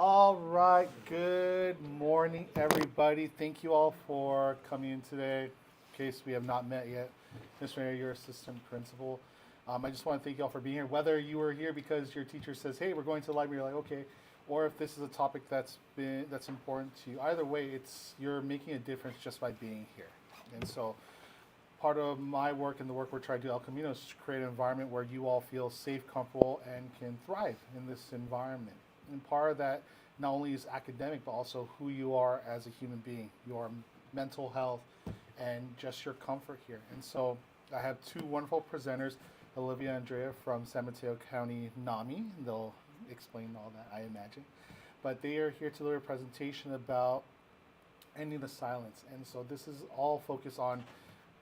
All right, good morning, everybody. Thank you all for coming in today. In case we have not met yet, Mr. Mayor, your assistant principal. I just want to thank you all for being here. Whether you were here because your teacher says, "Hey, we're going to the library," you're like, "Okay," or if this is a topic that's important to you. Either way, it's you're making a difference just by being here. And so, part of my work and the work we're trying to do at El Camino is to create an environment where you all feel safe, comfortable, and can thrive in this environment. And part of that not only is academic, but also who you are as a human being, your mental health, and just your comfort here. And so I have two wonderful presenters, Olivia and Andrea from San Mateo County NAMI. They'll explain all that, I imagine. But they are here to deliver a presentation about ending the silence. And so this is all focused on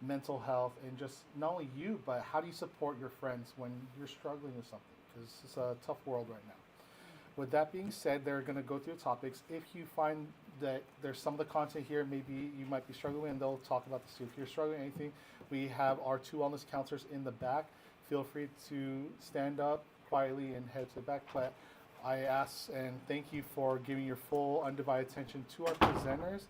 mental health and just not only you, but how do you support your friends when you're struggling with something? Because it's a tough world right now. With that being said, they're going to go through the topics. If you find that there's some of the content here, maybe you might be struggling, and they'll talk about this too. If you're struggling with anything, we have our two wellness counselors in the back. Feel free to stand up quietly and head to the back. But I ask and thank you for giving your full undivided attention to our presenters,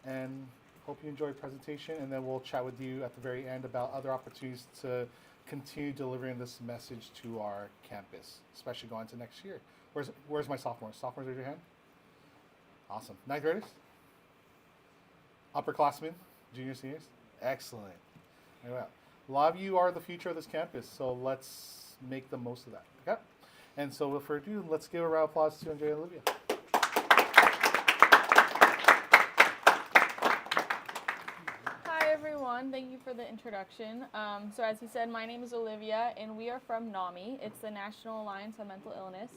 and hope you enjoy the presentation, and then we'll chat with you at the very end about other opportunities to continue delivering this message to our campus, especially going into next year. Where's my sophomores? Sophomores, raise your hand. Awesome. Ninth graders? Upperclassmen? Juniors, seniors? Excellent. Very well. A lot of you are the future of this campus, so let's make the most of that. Okay? And so without further ado, let's give a round of applause to Andrea and Olivia. Hi everyone, thank you for the introduction. So as he said, my name is Olivia and we are from NAMI. It's the National Alliance on Mental Illness.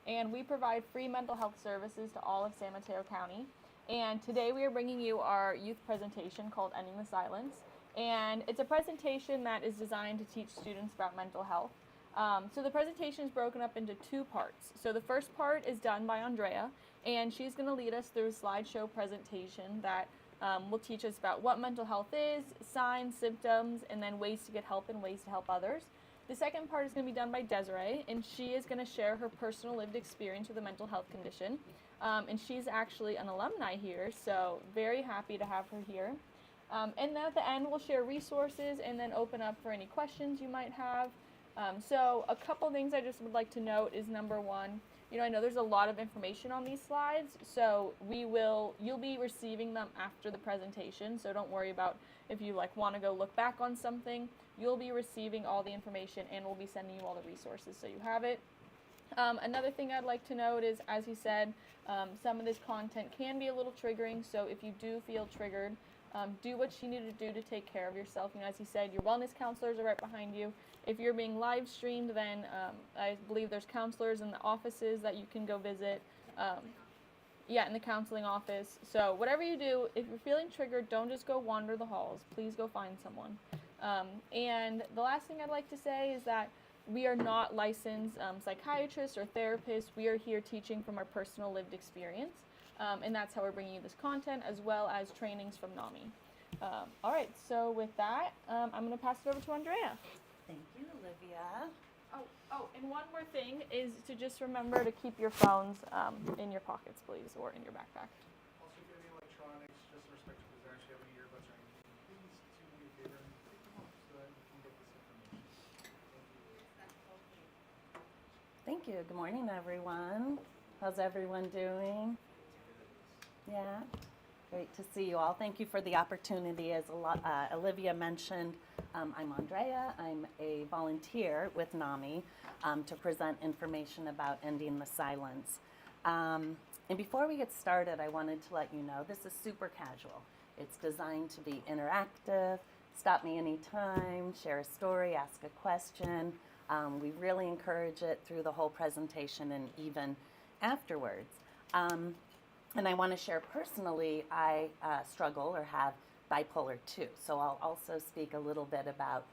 And we provide free mental health services to all of San Mateo County. And today we are bringing you our youth presentation called Ending the Silence. And it's a presentation that is designed to teach students about mental health. So the presentation is broken up into two parts. So the first part is done by Andrea, and she's going to lead us through a slideshow presentation that will teach us about what mental health is, signs, symptoms, and then ways to get help and ways to help others. The second part is going to be done by Desiree, and she is going to share her personal lived experience with a mental health condition. And she's actually an alumni here, so very happy to have her here. And then at the end, we'll share resources and then open up for any questions you might have. So a couple things I just would like to note is number one, I know there's a lot of information on these slides, so you'll be receiving them after the presentation, so don't worry about if you want to go look back on something. You'll be receiving all the information and we'll be sending you all the resources so you have it. Another thing I'd like to note is, as he said, some of this content can be a little triggering, so if you do feel triggered, do what you need to do to take care of yourself. As he said, your wellness counselors are right behind you. If you're being live streamed, then I believe there's counselors in the offices that you can go visit. In the counseling office. So whatever you do, if you're feeling triggered, don't just go wander the halls. Please go find someone. And the last thing I'd like to say is that we are not licensed psychiatrists or therapists. We are here teaching from our personal lived experience. And that's how we're bringing you this content, as well as trainings from NAMI. All right, so with that, I'm going to pass it over to Andrea. Thank you, Olivia. Oh, and one more thing is to just remember to keep your phones in your pockets, please, or in your backpack. Also, if you have any electronics, just respect to presenters, if you have any earbuds or anything, please do me a favor and take them off so that we can get this information. Thank you. Good morning, everyone. How's everyone doing? Yeah, great to see you all. Thank you for the opportunity. As Olivia mentioned, I'm Andrea. I'm a volunteer with NAMI to present information about ending the silence. And before we get started, I wanted to let you know this is super casual. It's designed to be interactive. Stop me anytime, share a story, ask a question. We really encourage it through the whole presentation and even afterwards. And I want to share personally, I struggle or have bipolar 2. So I'll also speak a little bit about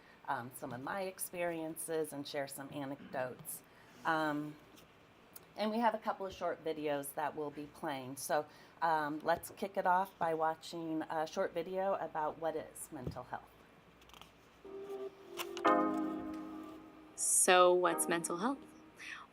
some of my experiences and share some anecdotes. And we have a couple of short videos that we'll be playing. So let's kick it off by watching a short video about what is mental health. So what's mental health?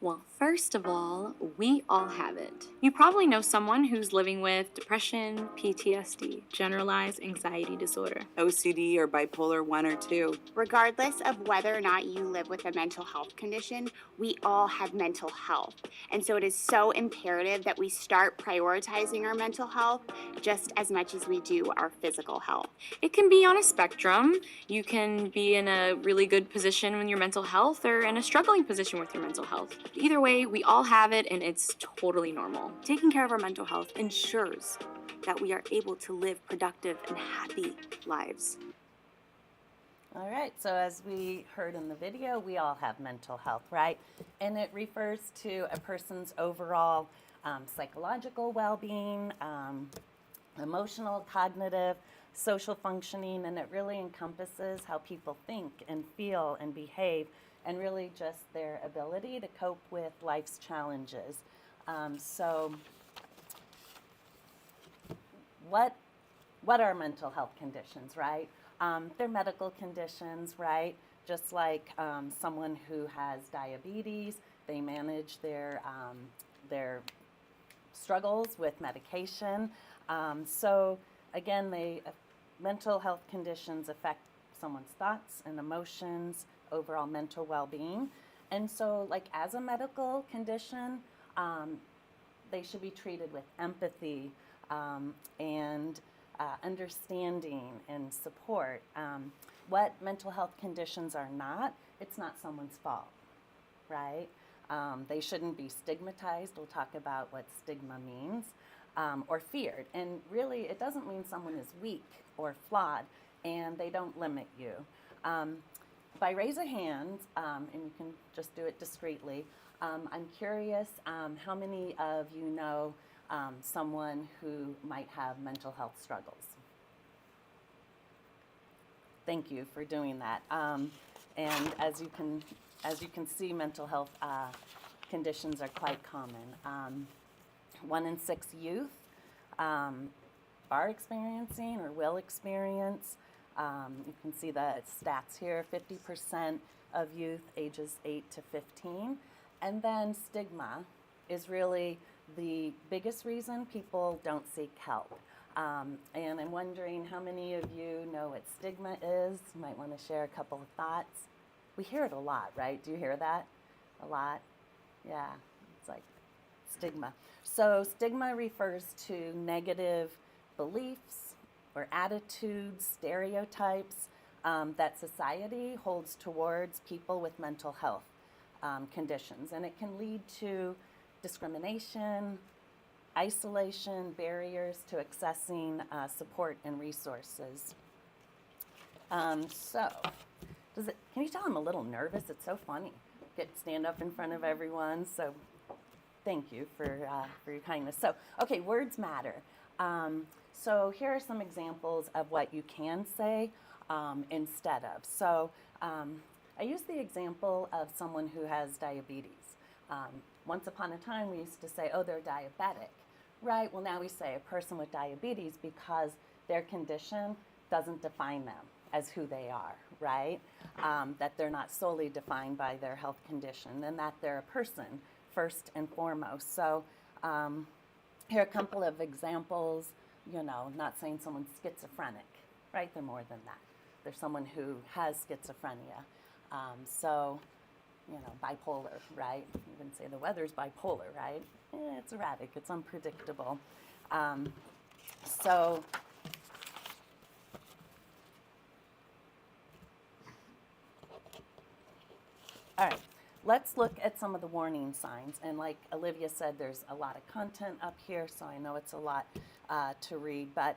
Well, first of all, we all have it. You probably know someone who's living with depression, PTSD, generalized anxiety disorder. OCD or bipolar 1 or 2. Regardless of whether or not you live with a mental health condition, we all have mental health. And so it is so imperative that we start prioritizing our mental health just as much as we do our physical health. It can be on a spectrum. You can be in a really good position with your mental health or in a struggling position with your mental health. Either way, we all have it and it's totally normal. Taking care of our mental health ensures that we are able to live productive and happy lives. All right, so as we heard in the video, we all have mental health, right? And it refers to a person's overall psychological well-being, emotional, cognitive, social functioning, and it really encompasses how people think and feel and behave, and really just their ability to cope with life's challenges. So what are mental health conditions, right? They're medical conditions, right? Just like someone who has diabetes, they manage their struggles with medication. So again, mental health conditions affect someone's thoughts and emotions, overall mental well-being. And so like as a medical condition, they should be treated with empathy and understanding and support. What mental health conditions are not, it's not someone's fault, right? They shouldn't be stigmatized. We'll talk about what stigma means, or feared. And really, it doesn't mean someone is weak or flawed, and they don't limit you. By raise of hands, and you can just do it discreetly, I'm curious how many of you know someone who might have mental health struggles? Thank you for doing that. And as you can see, mental health conditions are quite common. 1 in 6 youth are experiencing or will experience. You can see the stats here, 50% of youth ages 8 to 15. And then stigma is really the biggest reason people don't seek help. And I'm wondering how many of you know what stigma is? You might want to share a couple of thoughts. We hear it a lot, right? Do you hear that? A lot? Yeah, it's like stigma. So stigma refers to negative beliefs or attitudes, stereotypes that society holds towards people with mental health conditions. And it can lead to discrimination, isolation, barriers to accessing support and resources. So, can you tell I'm a little nervous? It's so funny. Stand up in front of everyone. So, thank you for your kindness. So, okay, words matter. So here are some examples of what you can say instead of. So, I use the example of someone who has diabetes. Once upon a time, we used to say, oh, they're diabetic, right? Well, now we say a person with diabetes because their condition doesn't define them as who they are, right? That they're not solely defined by their health condition, and that they're a person first and foremost. So here are a couple of examples, not saying someone's schizophrenic, right? They're more than that. They're someone who has schizophrenia. Bipolar, right? You can say the weather's bipolar, right? It's erratic, it's unpredictable. All right, let's look at some of the warning signs. And like Olivia said, there's a lot of content up here, so I know it's a lot to read. But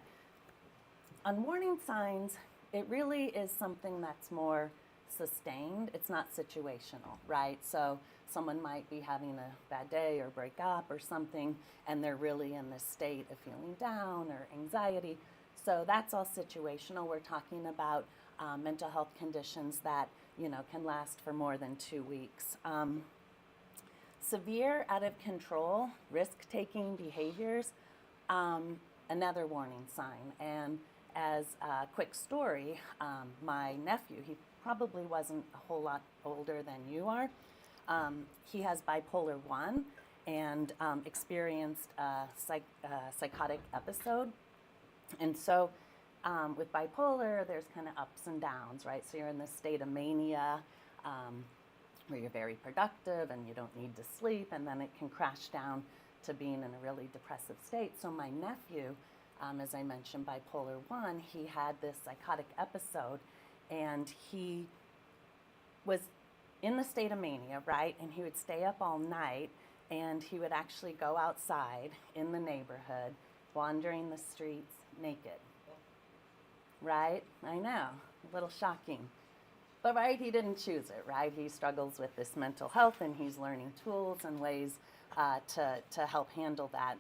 on warning signs, it really is something that's more sustained. It's not situational, right? So someone might be having a bad day or break up or something, and they're really in this state of feeling down or anxiety. So that's all situational. We're talking about mental health conditions that can last for more than 2 weeks. Severe, out of control, risk-taking behaviors, another warning sign. And as a quick story, my nephew, he probably wasn't a whole lot older than you are, He has bipolar 1 and experienced a psychotic episode. And so with bipolar, there's kind of ups and downs, right? So you're in this state of mania where you're very productive and you don't need to sleep, and then it can crash down to being in a really depressive state. So my nephew, as I mentioned, bipolar 1, he had this psychotic episode, and he was in the state of mania, right? And he would stay up all night, and he would actually go outside in the neighborhood, wandering the streets naked. Right? I know, a little shocking. But right, he didn't choose it, right? He struggles with this mental health, and he's learning tools and ways to help handle that.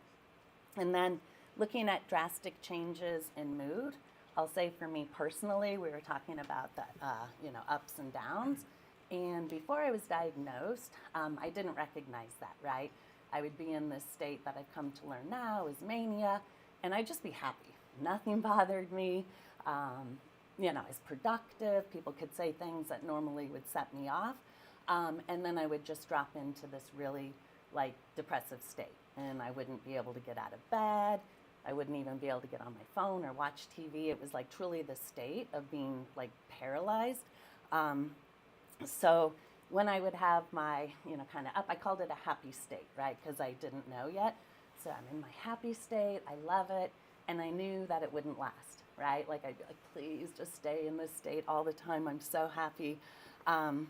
And then looking at drastic changes in mood, I'll say for me personally, we were talking about the ups and downs. And before I was diagnosed, I didn't recognize that, right? I would be in this state that I've come to learn now is mania, and I'd just be happy. Nothing bothered me. I was productive. People could say things that normally would set me off. And then I would just drop into this really depressive state, and I wouldn't be able to get out of bed. I wouldn't even be able to get on my phone or watch TV. It was truly the state of being paralyzed. So when I would have my, kind of up, I called it a happy state, right? Because I didn't know yet. So I'm in my happy state. I love it. And I knew that it wouldn't last, right? I'd be like, please just stay in this state all the time. I'm so happy. And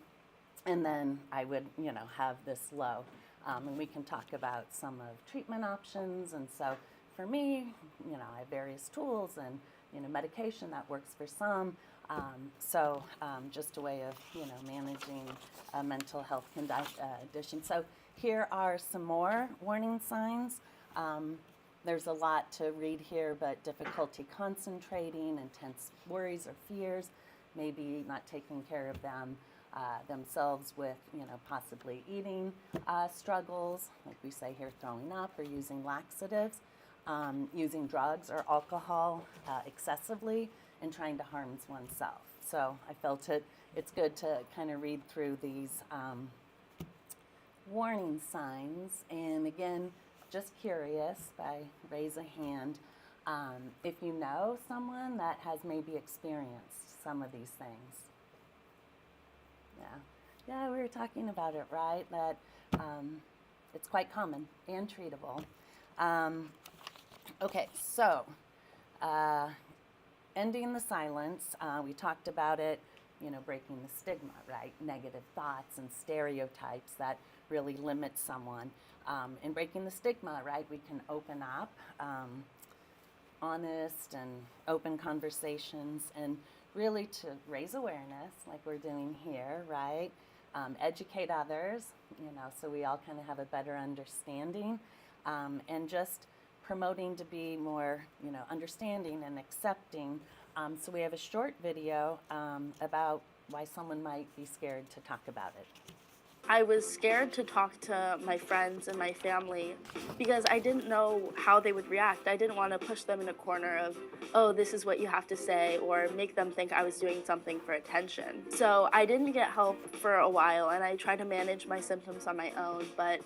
then I would, have this low. And we can talk about some of treatment options. And so for me, I have various tools and, medication that works for some. Just a way of, managing a mental health condition. So here are some more warning signs. There's a lot to read here, but difficulty concentrating, intense worries or fears, maybe not taking care of themselves with, possibly eating struggles, like we say here, throwing up or using laxatives, using drugs or alcohol excessively, and trying to harm oneself. So I felt it's good to kind of read through these warning signs. And again, just curious, raise a hand, if you know someone that has maybe experienced some of these things. Yeah, we were talking about it, right? That it's quite common and treatable. Okay, so ending the silence, we talked about it, breaking the stigma, right? Negative thoughts and stereotypes that really limit someone. And breaking the stigma, right? We can open up, honest and open conversations, and really to raise awareness, like we're doing here, right? Educate others, so we all kind of have a better understanding, and just promoting to be more, understanding and accepting. So we have a short video about why someone might be scared to talk about it. I was scared to talk to my friends and my family because I didn't know how they would react. I didn't want to push them in a corner of, oh, this is what you have to say, or make them think I was doing something for attention. So I didn't get help for a while, and I tried to manage my symptoms on my own, but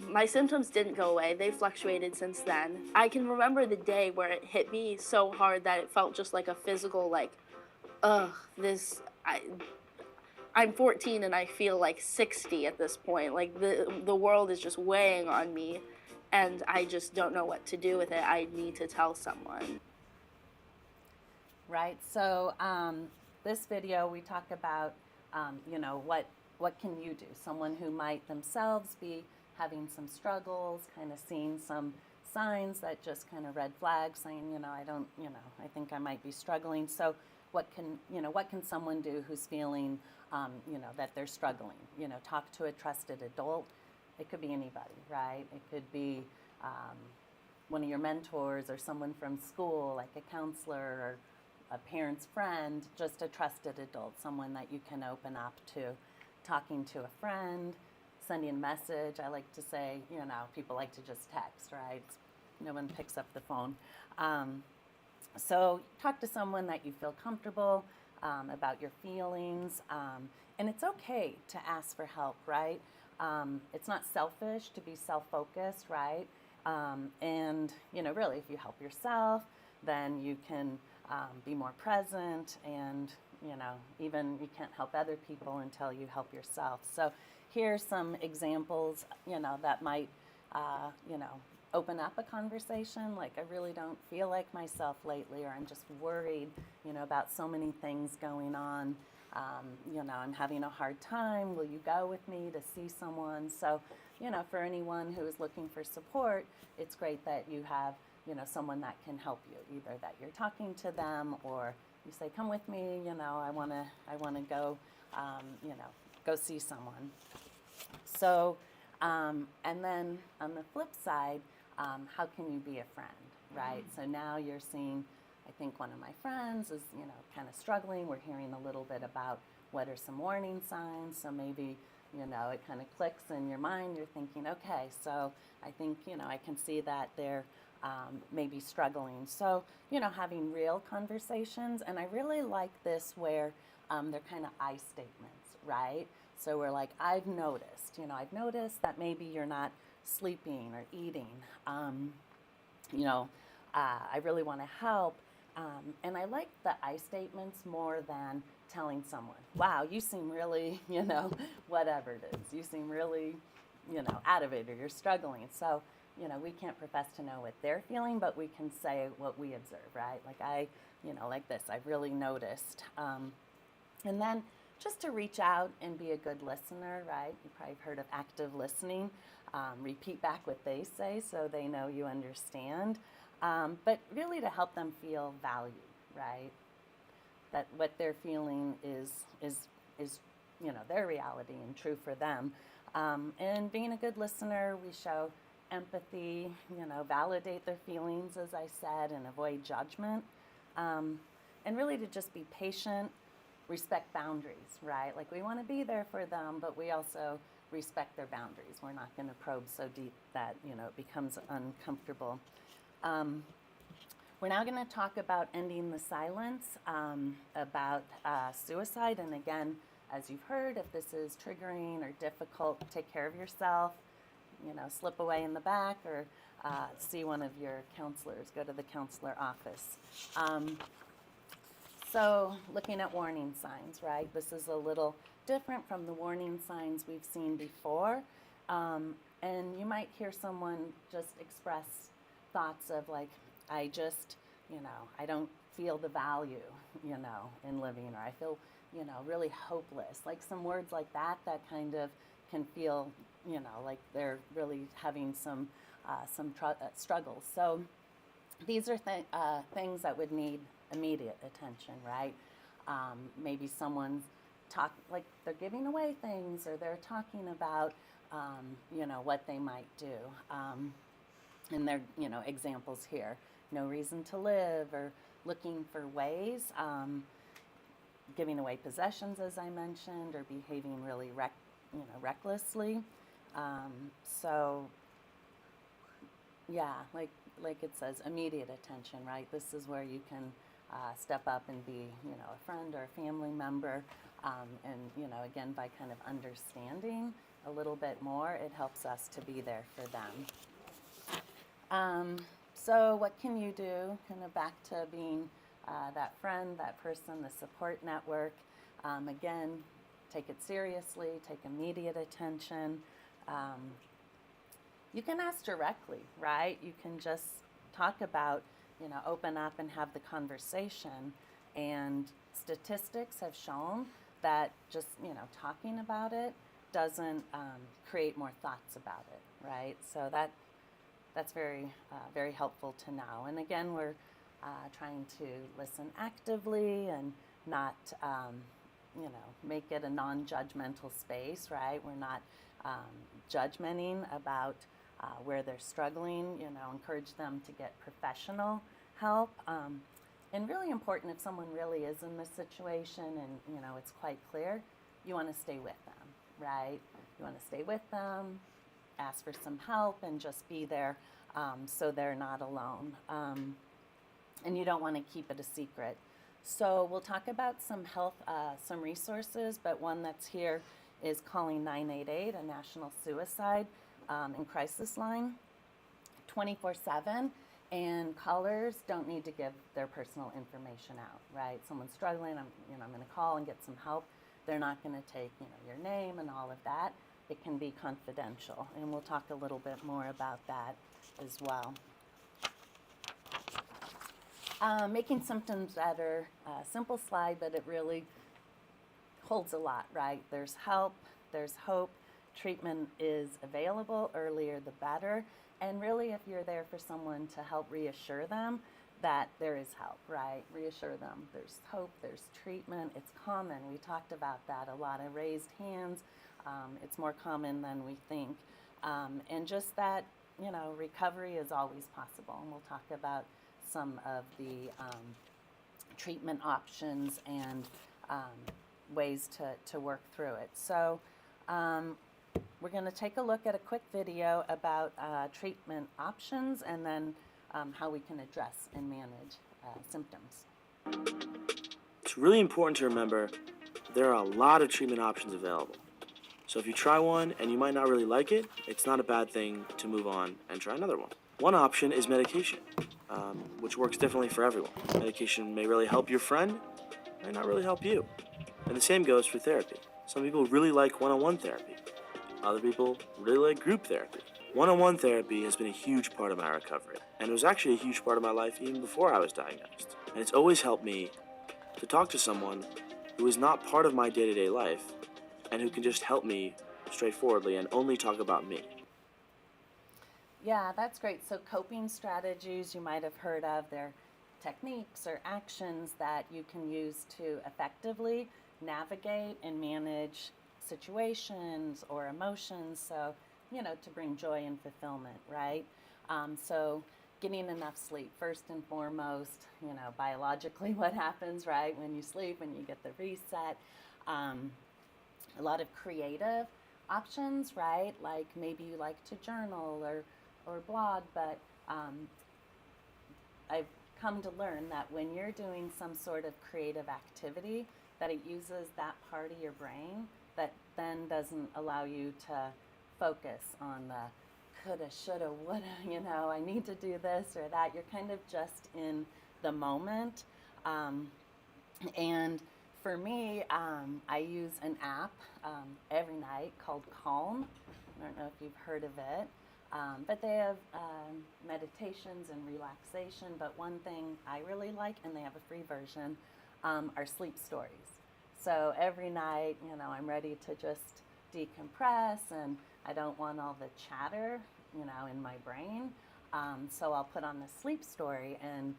my symptoms didn't go away. They fluctuated since then. I can remember the day where it hit me so hard that it felt just like a physical, I'm 14 and I feel like 60 at this point. The world is just weighing on me, and I just don't know what to do with it. I need to tell someone. Right. So this video, we talk about, what can you do? Someone who might themselves be having some struggles, kind of seeing some signs that just kind of red flags, saying, I think I might be struggling. So what can someone do who's feeling, that they're struggling? Talk to a trusted adult. It could be anybody, right? It could be one of your mentors or someone from school, like a counselor or a parent's friend, just a trusted adult, someone that you can open up to. Talking to a friend, sending a message. I like to say, people like to just text, right? No one picks up the phone. So talk to someone that you feel comfortable about your feelings, And it's okay to ask for help, right? It's not selfish to be self-focused, right? And, really, if you help yourself, then you can be more present, and, even you can't help other people until you help yourself. So here's some examples, that might, open up a conversation, like, I really don't feel like myself lately, or I'm just worried, about so many things going on. I'm having a hard time. Will you go with me to see someone? So, for anyone who is looking for support, it's great that you have, someone that can help you, either that you're talking to them, or you say, come with me, I want to go, go see someone. So, and then on the flip side, how can you be a friend, right? So now you're seeing, I think one of my friends is, kind of struggling. We're hearing a little bit about what are some warning signs. So maybe, it kind of clicks in your mind. You're thinking, okay, so I think, I can see that they're maybe struggling. So, having real conversations. And I really like this where they're kind of I statements, right? So we're like, I've noticed that maybe you're not sleeping or eating. I really want to help. And I like the I statements more than telling someone, wow, you seem really, whatever it is. You seem really, out of it, or you're struggling. So, we can't profess to know what they're feeling, but we can say what we observe, right? Like like this, I've really noticed. And then just to reach out and be a good listener, right? You've probably heard of active listening. Repeat back what they say so they know you understand. But really to help them feel valued, right? That what they're feeling is their reality and true for them. And being a good listener, we show empathy, validate their feelings, as I said, and avoid judgment. And really to just be patient, respect boundaries, right? Like we want to be there for them, but we also respect their boundaries. We're not going to probe so deep that, it becomes uncomfortable. We're now going to talk about ending the silence, about suicide. And again, as you've heard, if this is triggering or difficult, take care of yourself. Slip away in the back, or see one of your counselors. Go to the counselor office. So looking at warning signs, right? This is a little different from the warning signs we've seen before. And you might hear someone just express thoughts of like, I just, I don't feel the value, in living, or I feel, really hopeless. Like some words like that kind of can feel, like they're really having some struggles. So these are things that would need immediate attention, right? Maybe someone's like they're giving away things, or they're talking about, what they might do. And they're, examples here. No reason to live, or looking for ways, giving away possessions, as I mentioned, or behaving really recklessly. So, yeah, like it says, immediate attention, right? This is where you can step up and be, a friend or a family member. And, again, by kind of understanding a little bit more, it helps us to be there for them. So what can you do? Kind of back to being that friend, that person, the support network. Again, take it seriously, take immediate attention. You can ask directly, right? You can just talk about, open up and have the conversation. And statistics have shown that just, talking about it doesn't create more thoughts about it, right? So that's very, very helpful to know. And again, we're trying to listen actively and not, make it a non-judgmental space, right? We're not judgmenting about where they're struggling, encourage them to get professional help. And really important, if someone really is in this situation and, it's quite clear, you want to stay with them, right? You want to stay with them, ask for some help, and just be there so they're not alone. And you don't want to keep it a secret. So we'll talk about some health, some resources, but one that's here is calling 988, a national suicide and crisis line, 24/7. And callers don't need to give their personal information out, right? Someone's struggling, I'm going to call and get some help. They're not going to take, your name and all of that. It can be confidential, and we'll talk a little bit more about that as well. Making symptoms better, simple slide, but it really holds a lot, right? There's help, there's hope, treatment is available, earlier the better, and really if you're there for someone to help reassure them that there is help, right? Reassure them there's hope, there's treatment. It's common, we talked about that a lot, of raised hands. It's more common than we think, and just that, recovery is always possible, and we'll talk about some of the treatment options and ways to work through it. So we're going to take a look at a quick video about treatment options and then how we can address and manage symptoms. It's really important to remember there are a lot of treatment options available. So if you try one and you might not really like it, it's not a bad thing to move on and try another one. One option is medication, which works differently for everyone. Medication may really help your friend, may not really help you. And the same goes for therapy. Some people really like one-on-one therapy. Other people really like group therapy. One-on-one therapy has been a huge part of my recovery, and it was actually a huge part of my life even before I was diagnosed. And it's always helped me to talk to someone who is not part of my day-to-day life and who can just help me straightforwardly and only talk about me. Yeah, that's great. So coping strategies you might have heard of, they're techniques or actions that you can use to effectively navigate and manage situations or emotions, so, to bring joy and fulfillment, right? So getting enough sleep, first and foremost, biologically what happens, right, when you sleep, when you get the reset. A lot of creative options, right? Like maybe you like to journal or blog, but I've come to learn that when you're doing some sort of creative activity, that it uses that part of your brain that then doesn't allow you to focus on the coulda, shoulda, woulda, I need to do this or that. You're kind of just in the moment. And for me, I use an app every night called Calm. I don't know if you've heard of it. But they have meditations and relaxation. But one thing I really like, and they have a free version, are sleep stories. So every night, I'm ready to just decompress, and I don't want all the chatter, in my brain. So I'll put on the sleep story, and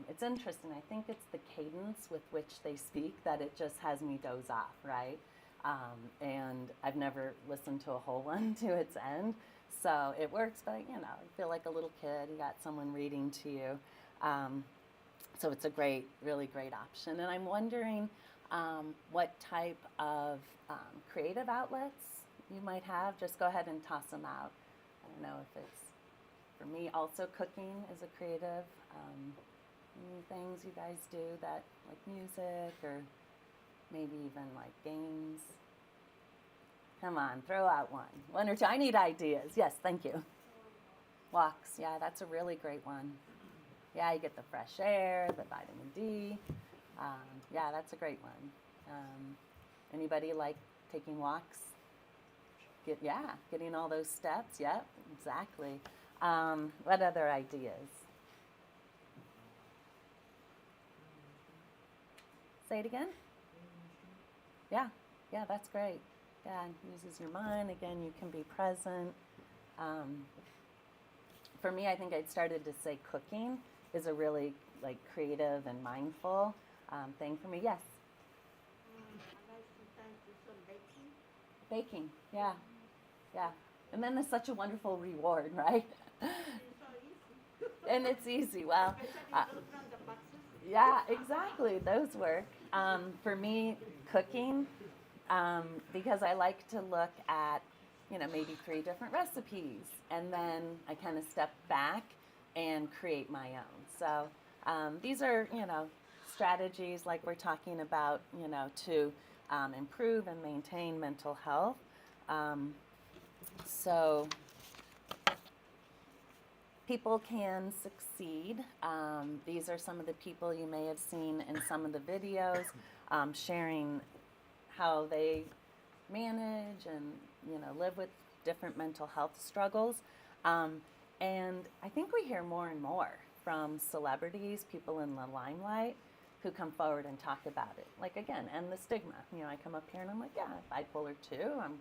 it's interesting. I think it's the cadence with which they speak that it just has me doze off, right? And I've never listened to a whole one to its end. So it works, but you feel like a little kid. You got someone reading to you. So it's a really great option. And I'm wondering what type of creative outlets you might have. Just go ahead and toss them out. I don't know if it's, for me, also cooking is a creative. Any things you guys do that, like music or maybe even like games? Come on, throw out one or two. I need ideas. Yes, thank you. Walks, yeah, that's a really great one. Yeah, you get the fresh air, the vitamin D. Yeah, that's a great one. Anybody like taking walks? Getting all those steps. Yep, exactly. What other ideas? Say it again. Yeah, that's great. Yeah, it uses your mind. Again, you can be present. For me, I think I'd started to say cooking is a really creative and mindful thing for me. Yes. I like sometimes do some baking. Baking. Yeah. And then there's such a wonderful reward, right? It's so easy. And it's easy. Well. Especially those from the boxes. Yeah, exactly. Those work. For me, cooking, because I like to look at, maybe 3 different recipes, and then I kind of step back and create my own. So these are, strategies like we're talking about, to improve and maintain mental health. So people can succeed. These are some of the people you may have seen in some of the videos sharing how they manage and live with different mental health struggles. And I think we hear more and more from celebrities, people in the limelight, who come forward and talk about it. Like, again, and the stigma. I come up here and I'm like, yeah, bipolar too. I'm,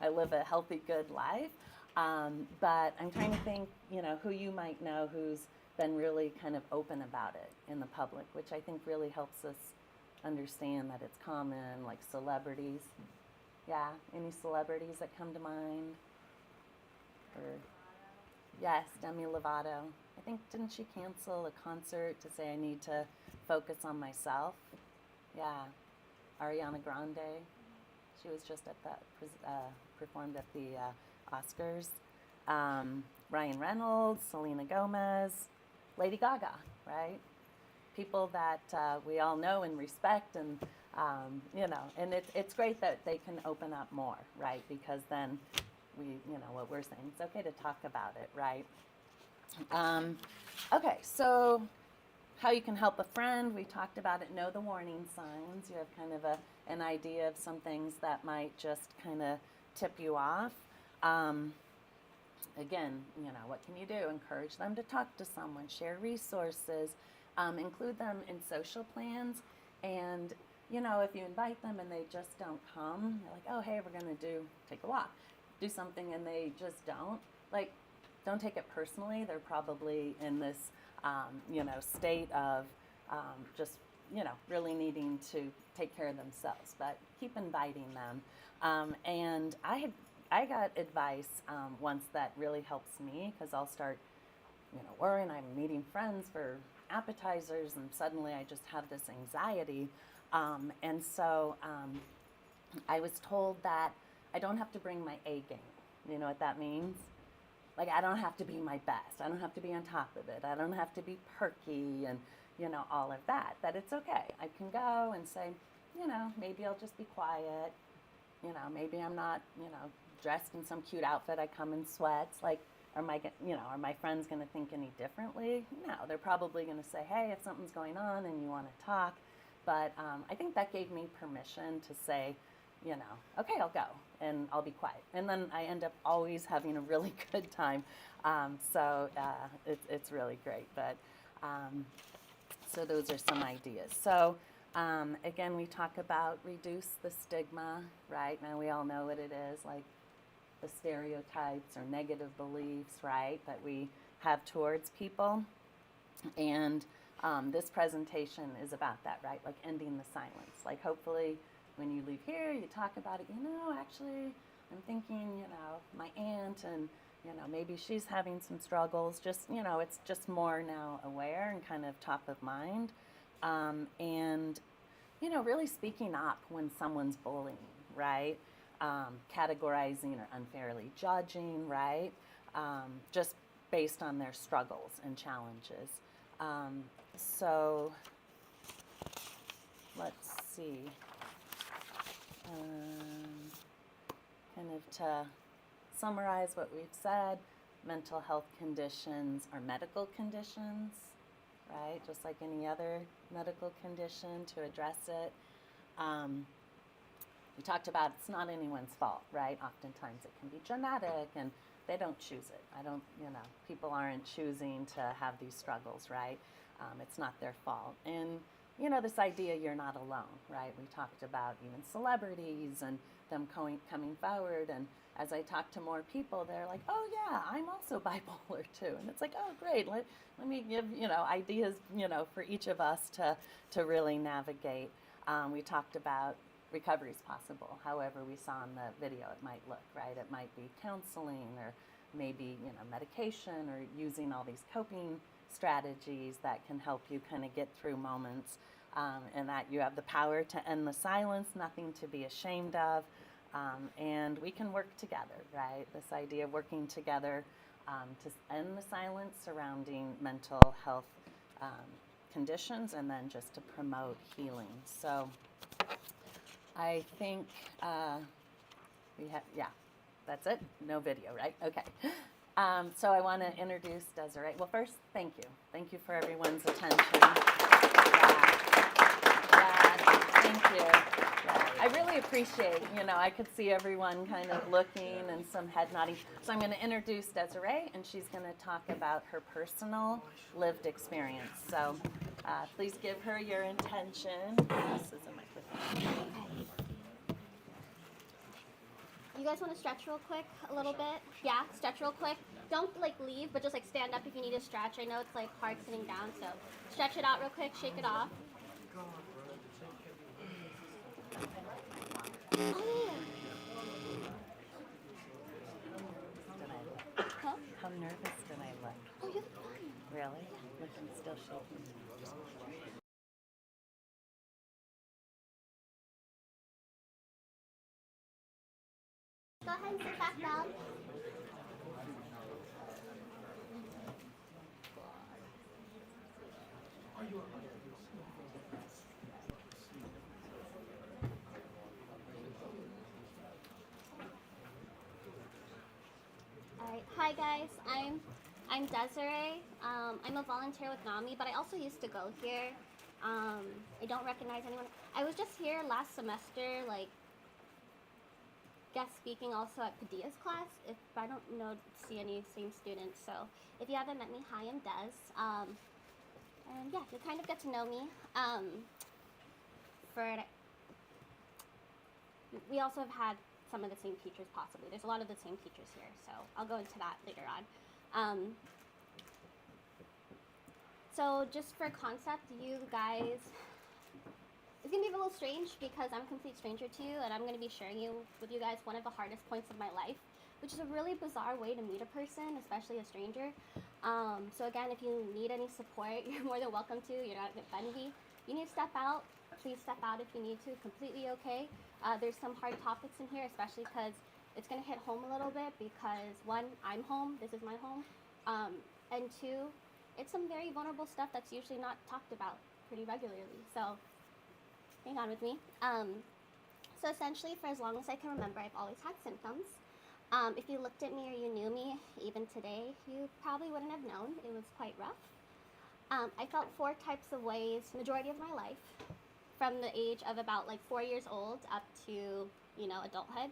I live a healthy, good life. But I'm trying to think, who you might know who's been really kind of open about it in the public, which I think really helps us understand that it's common, like celebrities. Yeah, any celebrities that come to mind? Or yes, Demi Lovato. I think, didn't she cancel a concert to say I need to focus on myself? Yeah. Ariana Grande. She was just at that, performed at the Oscars. Ryan Reynolds, Selena Gomez, Lady Gaga, right? People that we all know and respect, and and it's great that they can open up more, right? Because then what we're saying, it's okay to talk about it, right? Okay, so how you can help a friend, we talked about it. Know the warning signs. You have kind of an idea of some things that might just kind of tip you off. Again, what can you do? Encourage them to talk to someone, share resources, include them in social plans. And, if you invite them and they just don't come, you're like, oh, hey, we're going to take a walk, do something, and they just don't. Like, don't take it personally. They're probably in this, state of just, really needing to take care of themselves. But keep inviting them. And I got advice once that really helps me, because I'll start, worrying. I'm meeting friends for appetizers, and suddenly I just have this anxiety. And so I was told that I don't have to bring my A game. You know what that means? Like, I don't have to be my best. I don't have to be on top of it. I don't have to be perky and, all of that. That it's okay. I can go and say, maybe I'll just be quiet. Maybe I'm not, dressed in some cute outfit. I come in sweats. Like, are my friends going to think any differently? No, they're probably going to say, hey, if something's going on and you want to talk. But I think that gave me permission to say, okay, I'll go and I'll be quiet. And then I end up always having a really good time. So it's really great. But so those are some ideas. So again, we talk about reduce the stigma, right? Now we all know what it is, like the stereotypes or negative beliefs, right, that we have towards people. And this presentation is about that, right? Like ending the silence. Like, hopefully when you leave here, you talk about it, actually, I'm thinking, my aunt, and, maybe she's having some struggles. Just, it's just more now aware and kind of top of mind. And, really speaking up when someone's bullying, right? Categorizing or unfairly judging, right? Just based on their struggles and challenges. So let's see. Kind of to summarize what we've said, mental health conditions are medical conditions, right? Just like any other medical condition, to address it. We talked about it's not anyone's fault, right? Oftentimes it can be genetic and they don't choose it. People aren't choosing to have these struggles, right? It's not their fault. And, this idea you're not alone, right? We talked about even celebrities and them coming forward. And as I talk to more people, they're like, oh yeah, I'm also bipolar too. And it's like, oh great, let me give, ideas, for each of us to really navigate. We talked about recovery is possible, however we saw in the video it might look, right? It might be counseling, or maybe, medication, or using all these coping strategies that can help you kind of get through moments, and that you have the power to end the silence, nothing to be ashamed of, and we can work together, right? This idea of working together to end the silence surrounding mental health conditions and then just to promote healing. So I think yeah, that's it. No video, right? Okay. So I want to introduce Desiree. Well, first, thank you. Thank you for everyone's attention. Thank you. Yeah, I really appreciate, I could see everyone kind of looking and some head nodding. So I'm going to introduce Desiree, and she's going to talk about her personal lived experience. So please give her your intention. This is in my clip. You guys want to stretch real quick a little bit? Yeah, stretch real quick. Don't leave, but just stand up if you need to stretch. I know it's hard sitting down, so stretch it out real quick, shake it off. Oh. Huh? How nervous did I look? Oh, you're fine. Really? Looking still shaking. Go ahead and sit back down. Alright, hi guys, I'm Desiree. I'm a volunteer with NAMI, but I also used to go here. I don't recognize anyone. I was just here last semester, guest speaking also at Padilla's class. If I don't see any same students, so if you haven't met me, hi, I'm Des. And yeah, you'll kind of get to know me. We also have had some of the same teachers possibly. There's a lot of the same teachers here, so I'll go into that later on. So just for concept, you guys, it's gonna be a little strange because I'm a complete stranger to you, and I'm gonna be sharing with you guys one of the hardest points of my life, which is a really bizarre way to meet a person, especially a stranger. So again, if you need any support, you're more than welcome to. You're not offended. You need to step out. Please step out if you need to. Completely okay. There's some hard topics in here, especially because it's gonna hit home a little bit because one, I'm home. This is my home, and two, it's some very vulnerable stuff that's usually not talked about pretty regularly. So hang on with me. So essentially, for as long as I can remember, I've always had symptoms. If you looked at me or you knew me, even today, you probably wouldn't have known. It was quite rough. I felt 4 types of ways, majority of my life, from the age of about 4 years old up to, adulthood.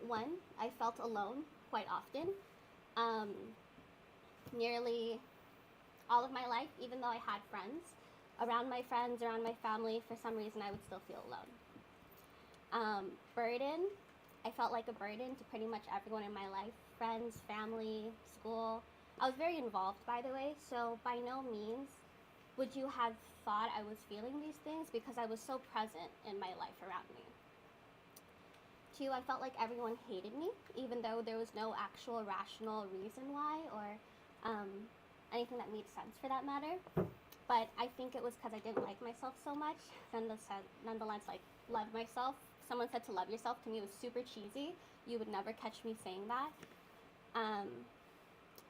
One, I felt alone quite often. Nearly all of my life, even though I had friends, around my family, for some reason I would still feel alone. Burden, I felt like a burden to pretty much everyone in my life, friends, family, school. I was very involved, by the way, so by no means would you have thought I was feeling these things because I was so present in my life around me. 2, I felt like everyone hated me, even though there was no actual rational reason why or anything that made sense for that matter. But I think it was because I didn't like myself so much, nonetheless, love myself. Someone said to love yourself. To me, it was super cheesy. You would never catch me saying that.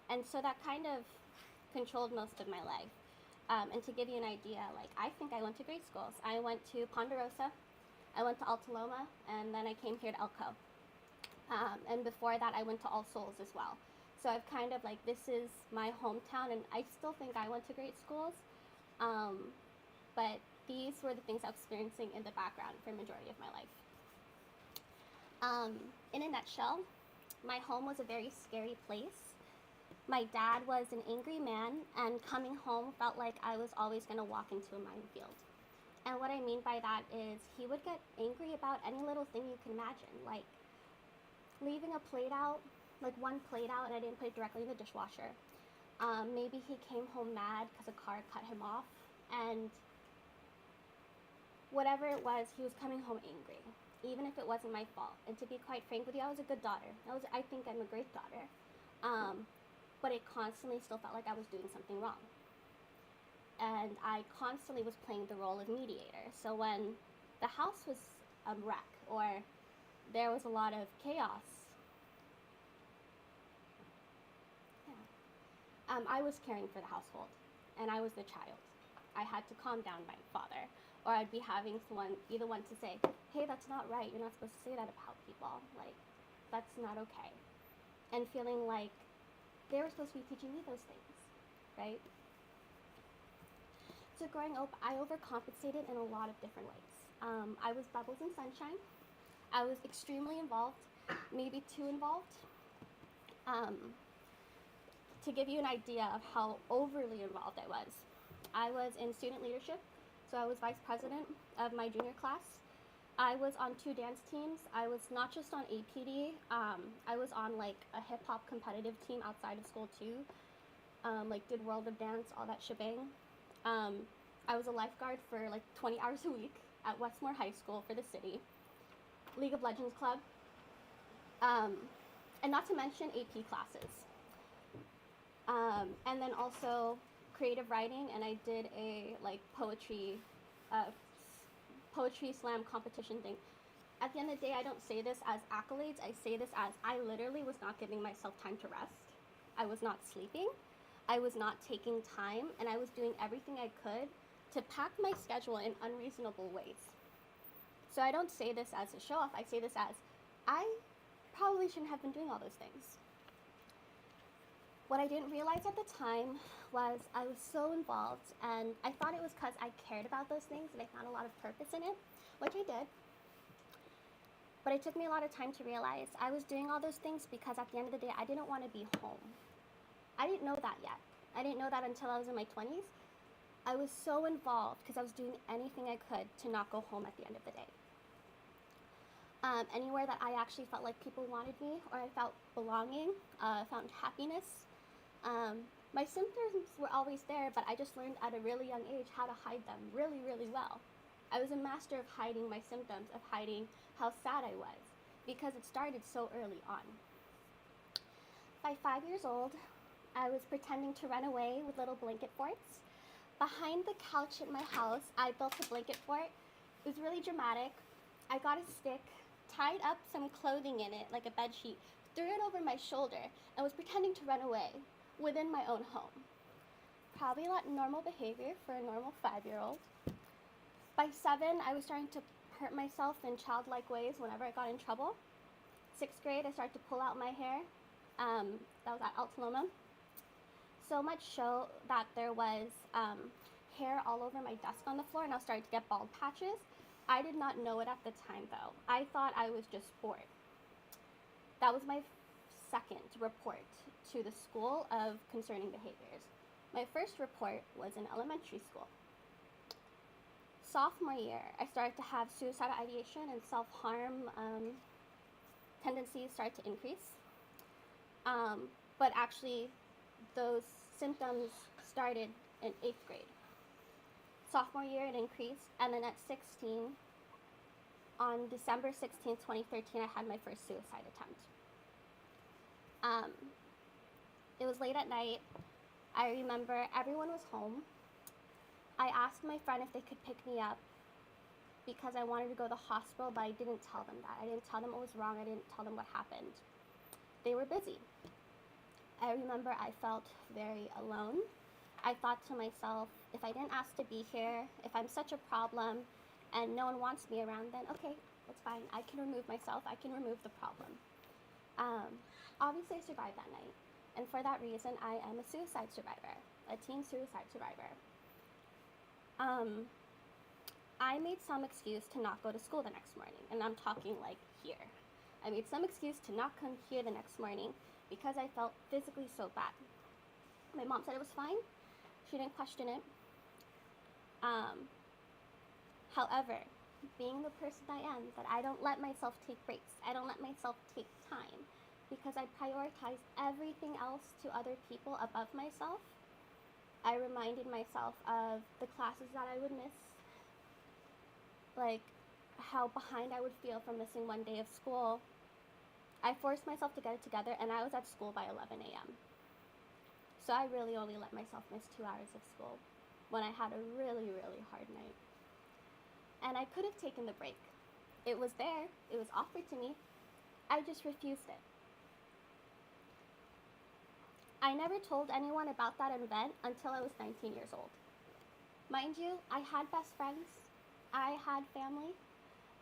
And so that kind of controlled most of my life. And to give you an idea, I think I went to great schools. I went to Ponderosa, I went to Alta Loma, and then I came here to Elko. And before that, I went to All Souls as well. So I've kind of this is my hometown, and I still think I went to great schools. But these were the things I was experiencing in the background for a majority of my life. In a nutshell, my home was a very scary place. My dad was an angry man, and coming home felt like I was always going to walk into a minefield. And what I mean by that is he would get angry about any little thing you can imagine, like leaving a plate out, one plate out, and I didn't put it directly in the dishwasher. Maybe he came home mad because a car cut him off, and whatever it was, he was coming home angry, even if it wasn't my fault. And to be quite frank with you, I was a good daughter. I think I'm a great daughter. But it constantly still felt like I was doing something wrong. And I constantly was playing the role of mediator. So when the house was a wreck or there was a lot of chaos, I was caring for the household, and I was the child. I had to calm down my father. Or I'd be having someone, either one to say, hey, that's not right. You're not supposed to say that about people. Like, that's not okay. And feeling like they were supposed to be teaching me those things, right? So growing up, I overcompensated in a lot of different ways. I was bubbles and sunshine. I was extremely involved, maybe too involved. To give you an idea of how overly involved I was in student leadership, so I was vice president of my junior class. I was on 2 dance teams. I was not just on APD, I was on like a hip hop competitive team outside of school too, like did World of Dance, all that shebang. I was a lifeguard for like 20 hours a week at Westmore High School for the city, League of Legends Club, and not to mention AP classes. And then also creative writing, and I did a like poetry slam competition thing. At the end of the day, I don't say this as accolades. I say this as I literally was not giving myself time to rest. I was not sleeping. I was not taking time, and I was doing everything I could to pack my schedule in unreasonable ways. So I don't say this as a show off. I say this as I probably shouldn't have been doing all those things. What I didn't realize at the time was I was so involved, and I thought it was because I cared about those things and I found a lot of purpose in it, which I did. But it took me a lot of time to realize I was doing all those things because at the end of the day, I didn't want to be home. I didn't know that yet. I didn't know that until I was in my 20s. I was so involved because I was doing anything I could to not go home at the end of the day. Anywhere that I actually felt like people wanted me, or I felt belonging, found happiness. My symptoms were always there, but I just learned at a really young age how to hide them really, really well. I was a master of hiding my symptoms, of hiding how sad I was, because it started so early on. By 5 years old, I was pretending to run away with little blanket forts. Behind the couch at my house, I built a blanket fort. It was really dramatic. I got a stick, tied up some clothing in it, like a bed sheet, threw it over my shoulder, and was pretending to run away within my own home. Probably not normal behavior for a normal 5-year-old. By 7, I was starting to hurt myself in childlike ways whenever I got in trouble. 6th grade, I started to pull out my hair. That was at Altaloma. So much so that there was hair all over my desk on the floor, and I was starting to get bald patches. I did not know it at the time, though. I thought I was just bored. That was my second report to the school of concerning behaviors. My first report was in elementary school. Sophomore year, I started to have suicidal ideation and self-harm tendencies started to increase. But actually, those symptoms started in 8th grade. Sophomore year, it increased, and then at 16, on December 16, 2013, I had my first suicide attempt. It was late at night. I remember everyone was home. I asked my friend if they could pick me up because I wanted to go to the hospital, but I didn't tell them that. I didn't tell them what was wrong. I didn't tell them what happened. They were busy. I remember I felt very alone. I thought to myself, if I didn't ask to be here, if I'm such a problem and no one wants me around, then okay, that's fine. I can remove myself. I can remove the problem. Obviously, I survived that night. And for that reason, I am a suicide survivor, a teen suicide survivor. I made some excuse to not go to school the next morning, and I'm talking like here. I made some excuse to not come here the next morning because I felt physically so bad. My mom said it was fine. She didn't question it. However, being the person I am, that I don't let myself take breaks. I don't let myself take time because I prioritize everything else to other people above myself. I reminded myself of the classes that I would miss, like how behind I would feel from missing one day of school. I forced myself to get it together, and I was at school by 11 a.m. So I really only let myself miss 2 hours of school when I had a really, really hard night. And I could have taken the break. It was there. It was offered to me. I just refused it. I never told anyone about that event until I was 19 years old. Mind you, I had best friends, I had family,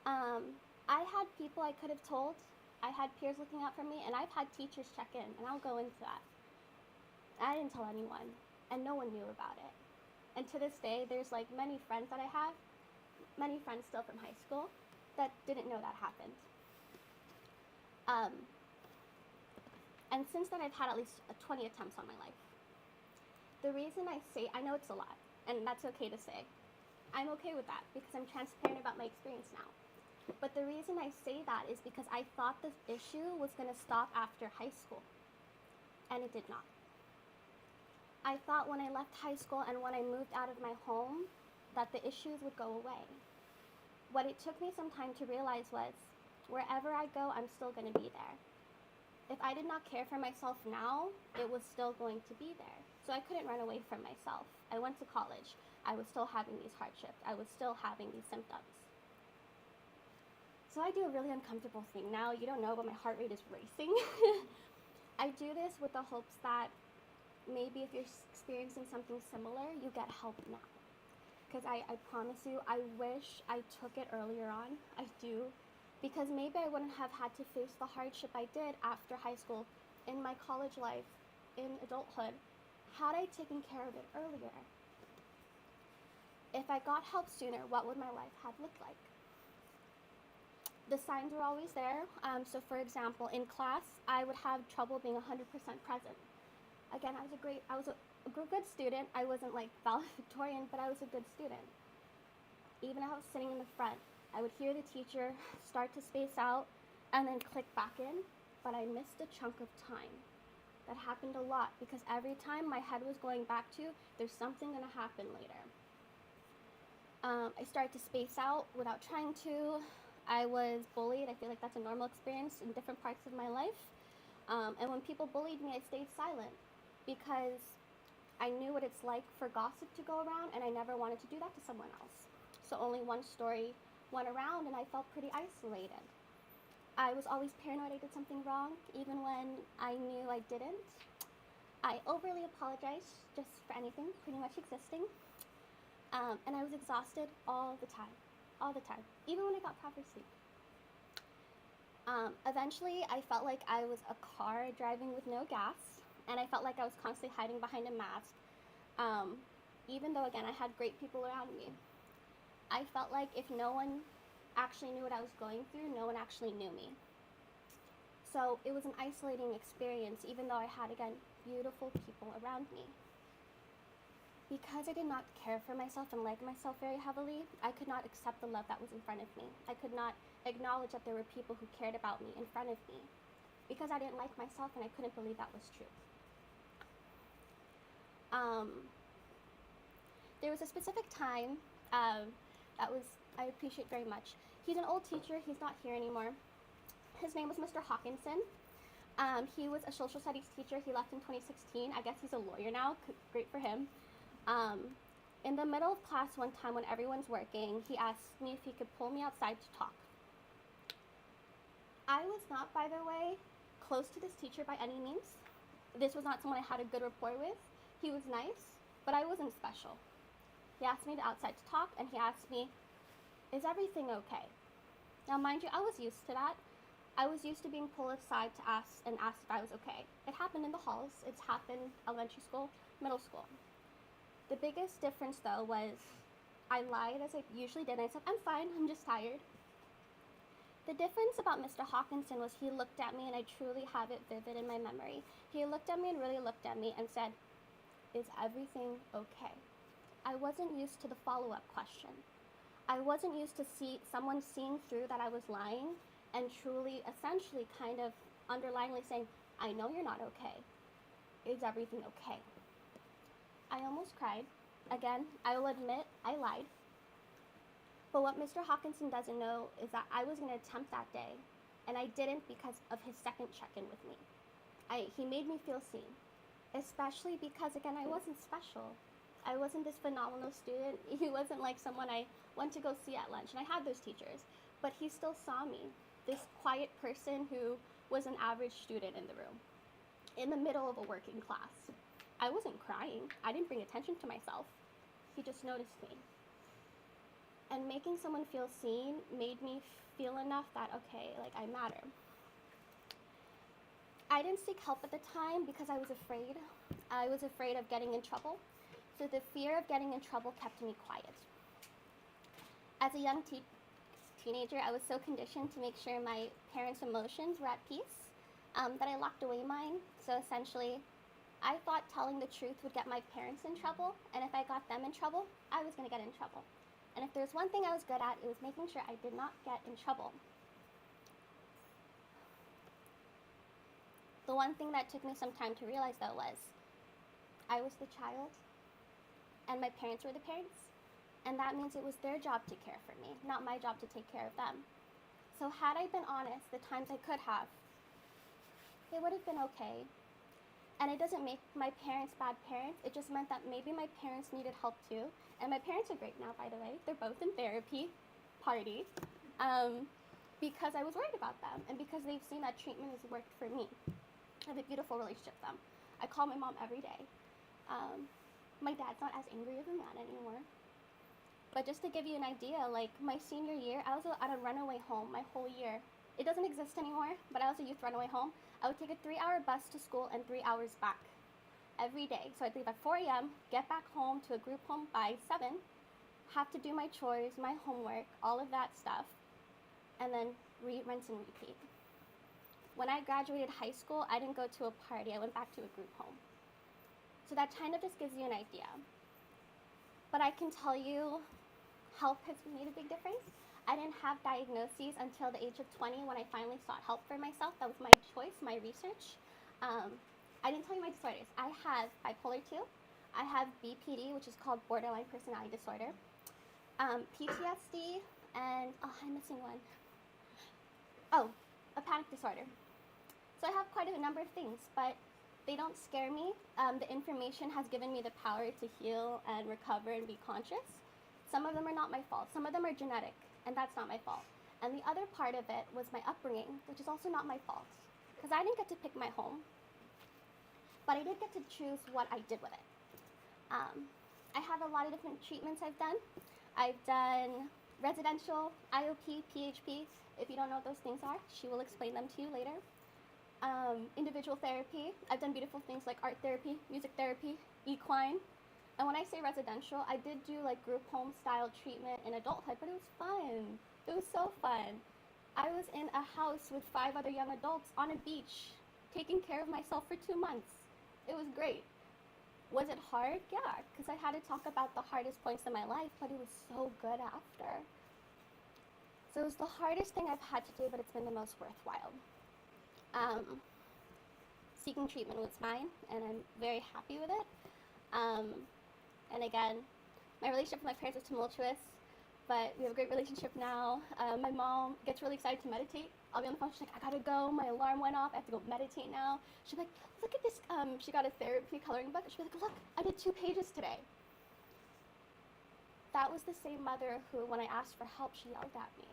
I had people I could have told, I had peers looking out for me, and I've had teachers check in, and I'll go into that. I didn't tell anyone, and no one knew about it. And to this day, there's like many friends that I have, many friends still from high school, that didn't know that happened. And since then, I've had at least 20 attempts on my life. The reason I know it's a lot, and that's okay to say. I'm okay with that because I'm transparent about my experience now. But the reason I say that is because I thought this issue was going to stop after high school, and it did not. I thought when I left high school and when I moved out of my home that the issues would go away. What it took me some time to realize was wherever I go, I'm still going to be there. If I did not care for myself now, it was still going to be there. So I couldn't run away from myself. I went to college. I was still having these hardships. I was still having these symptoms. So I do a really uncomfortable thing now. You don't know, but my heart rate is racing. I do this with the hopes that maybe if you're experiencing something similar, you get help now. Because I promise you, I wish I took it earlier on. I do. Because maybe I wouldn't have had to face the hardship I did after high school, in my college life, in adulthood, had I taken care of it earlier. If I got help sooner, what would my life have looked like? The signs were always there. So for example, in class, I would have trouble being 100% present. Again, I was a good student. I wasn't like valedictorian, but I was a good student. Even if I was sitting in the front, I would hear the teacher start to space out and then click back in, but I missed a chunk of time. That happened a lot because every time my head was going back to, there's something gonna happen later. I started to space out without trying to. I was bullied. I feel like that's a normal experience in different parts of my life. And when people bullied me, I stayed silent because I knew what it's like for gossip to go around, and I never wanted to do that to someone else. So only one story went around, and I felt pretty isolated. I was always paranoid I did something wrong, even when I knew I didn't. I overly apologized just for anything pretty much existing. And I was exhausted all the time, even when I got proper sleep. Eventually, I felt like I was a car driving with no gas, and I felt like I was constantly hiding behind a mask, even though, again, I had great people around me. I felt like if no one actually knew what I was going through, no one actually knew me. So it was an isolating experience, even though I had, again, beautiful people around me. Because I did not care for myself and like myself very heavily, I could not accept the love that was in front of me. I could not acknowledge that there were people who cared about me in front of me because I didn't like myself and I couldn't believe that was true. There was a specific time I appreciate very much. He's an old teacher. He's not here anymore. His name was Mr. Hawkinson. He was a social studies teacher. He left in 2016. I guess he's a lawyer now. Great for him. In the middle of class one time when everyone's working, he asked me if he could pull me outside to talk. I was not, by the way, close to this teacher by any means. This was not someone I had a good rapport with. He was nice, but I wasn't special. He asked me to outside to talk, and he asked me, "Is everything okay?" Now, mind you, I was used to that. I was used to being pulled aside to ask if I was okay. It happened in the halls. It's happened elementary school, middle school. The biggest difference, though, was I lied as I usually did. And I said, "I'm fine, I'm just tired." The difference about Mr. Hawkinson was he looked at me, and I truly have it vivid in my memory. He looked at me and really looked at me and said, "Is everything okay?" I wasn't used to the follow-up question. I wasn't used to someone seeing through that I was lying and truly, essentially, kind of underlyingly saying, "I know you're not okay. Is everything okay?" I almost cried. Again, I will admit I lied. But what Mr. Hawkinson doesn't know is that I was going to attempt that day, and I didn't because of his second check-in with me. He made me feel seen, especially because, again, I wasn't special. I wasn't this phenomenal student. He wasn't like someone I went to go see at lunch, and I had those teachers. But he still saw me, this quiet person who was an average student in the room, in the middle of a working class. I wasn't crying. I didn't bring attention to myself. he just noticed me. And making someone feel seen made me feel enough that, okay, like I matter. I didn't seek help at the time because I was afraid. I was afraid of getting in trouble. So the fear of getting in trouble kept me quiet. As a young teenager, I was so conditioned to make sure my parents' emotions were at peace that I locked away mine. So essentially, I thought telling the truth would get my parents in trouble, and if I got them in trouble, I was going to get in trouble. And if there's one thing I was good at, it was making sure I did not get in trouble. The one thing that took me some time to realize, though, was I was the child, and my parents were the parents, and that means it was their job to care for me, not my job to take care of them. So had I been honest, the times I could have, it would have been okay. And it doesn't make my parents bad parents. It just meant that maybe my parents needed help too. And my parents are great now, by the way. They're both in therapy, party, because I was worried about them and because they've seen that treatment has worked for me. I have a beautiful relationship with them. I call my mom every day. My dad's not as angry of a man anymore. But just to give you an idea, like my senior year, I was at a runaway home my whole year. It doesn't exist anymore, but I was a youth runaway home. I would take a 3-hour bus to school and 3 hours back every day. So I'd leave at 4 a.m., get back home to a group home by 7, have to do my chores, my homework, all of that stuff, and then rinse and repeat. When I graduated high school, I didn't go to a party. I went back to a group home. So that kind of just gives you an idea. But I can tell you, help has made a big difference. I didn't have diagnoses until the age of 20 when I finally sought help for myself. That was my choice, my research. I didn't tell you my disorders. I have bipolar 2. I have BPD, which is called borderline personality disorder. PTSD, and I'm missing one. Oh, a panic disorder. So I have quite a number of things, but they don't scare me. The information has given me the power to heal and recover and be conscious. Some of them are not my fault. Some of them are genetic, and that's not my fault. And the other part of it was my upbringing, which is also not my fault, because I didn't get to pick my home, but I did get to choose what I did with it. I have a lot of different treatments I've done. I've done residential, IOP, PHP. If you don't know what those things are, she will explain them to you later. Individual therapy. I've done beautiful things like art therapy, music therapy, equine. And when I say residential, I did do like group home style treatment in adulthood, but it was fun. It was so fun. I was in a house with 5 other young adults on a beach, taking care of myself for 2 months. It was great. Was it hard? Yeah, because I had to talk about the hardest points in my life, but it was so good after. So it was the hardest thing I've had to do, but it's been the most worthwhile. Seeking treatment was mine, and I'm very happy with it. And again, my relationship with my parents was tumultuous, but we have a great relationship now. My mom gets really excited to meditate. I'll be on the phone, she's like, I gotta go, my alarm went off, I have to go meditate now. She's like, look at this, she got a therapy coloring book, she'll be like, look, I did 2 pages today. That was the same mother who, when I asked for help, she yelled at me.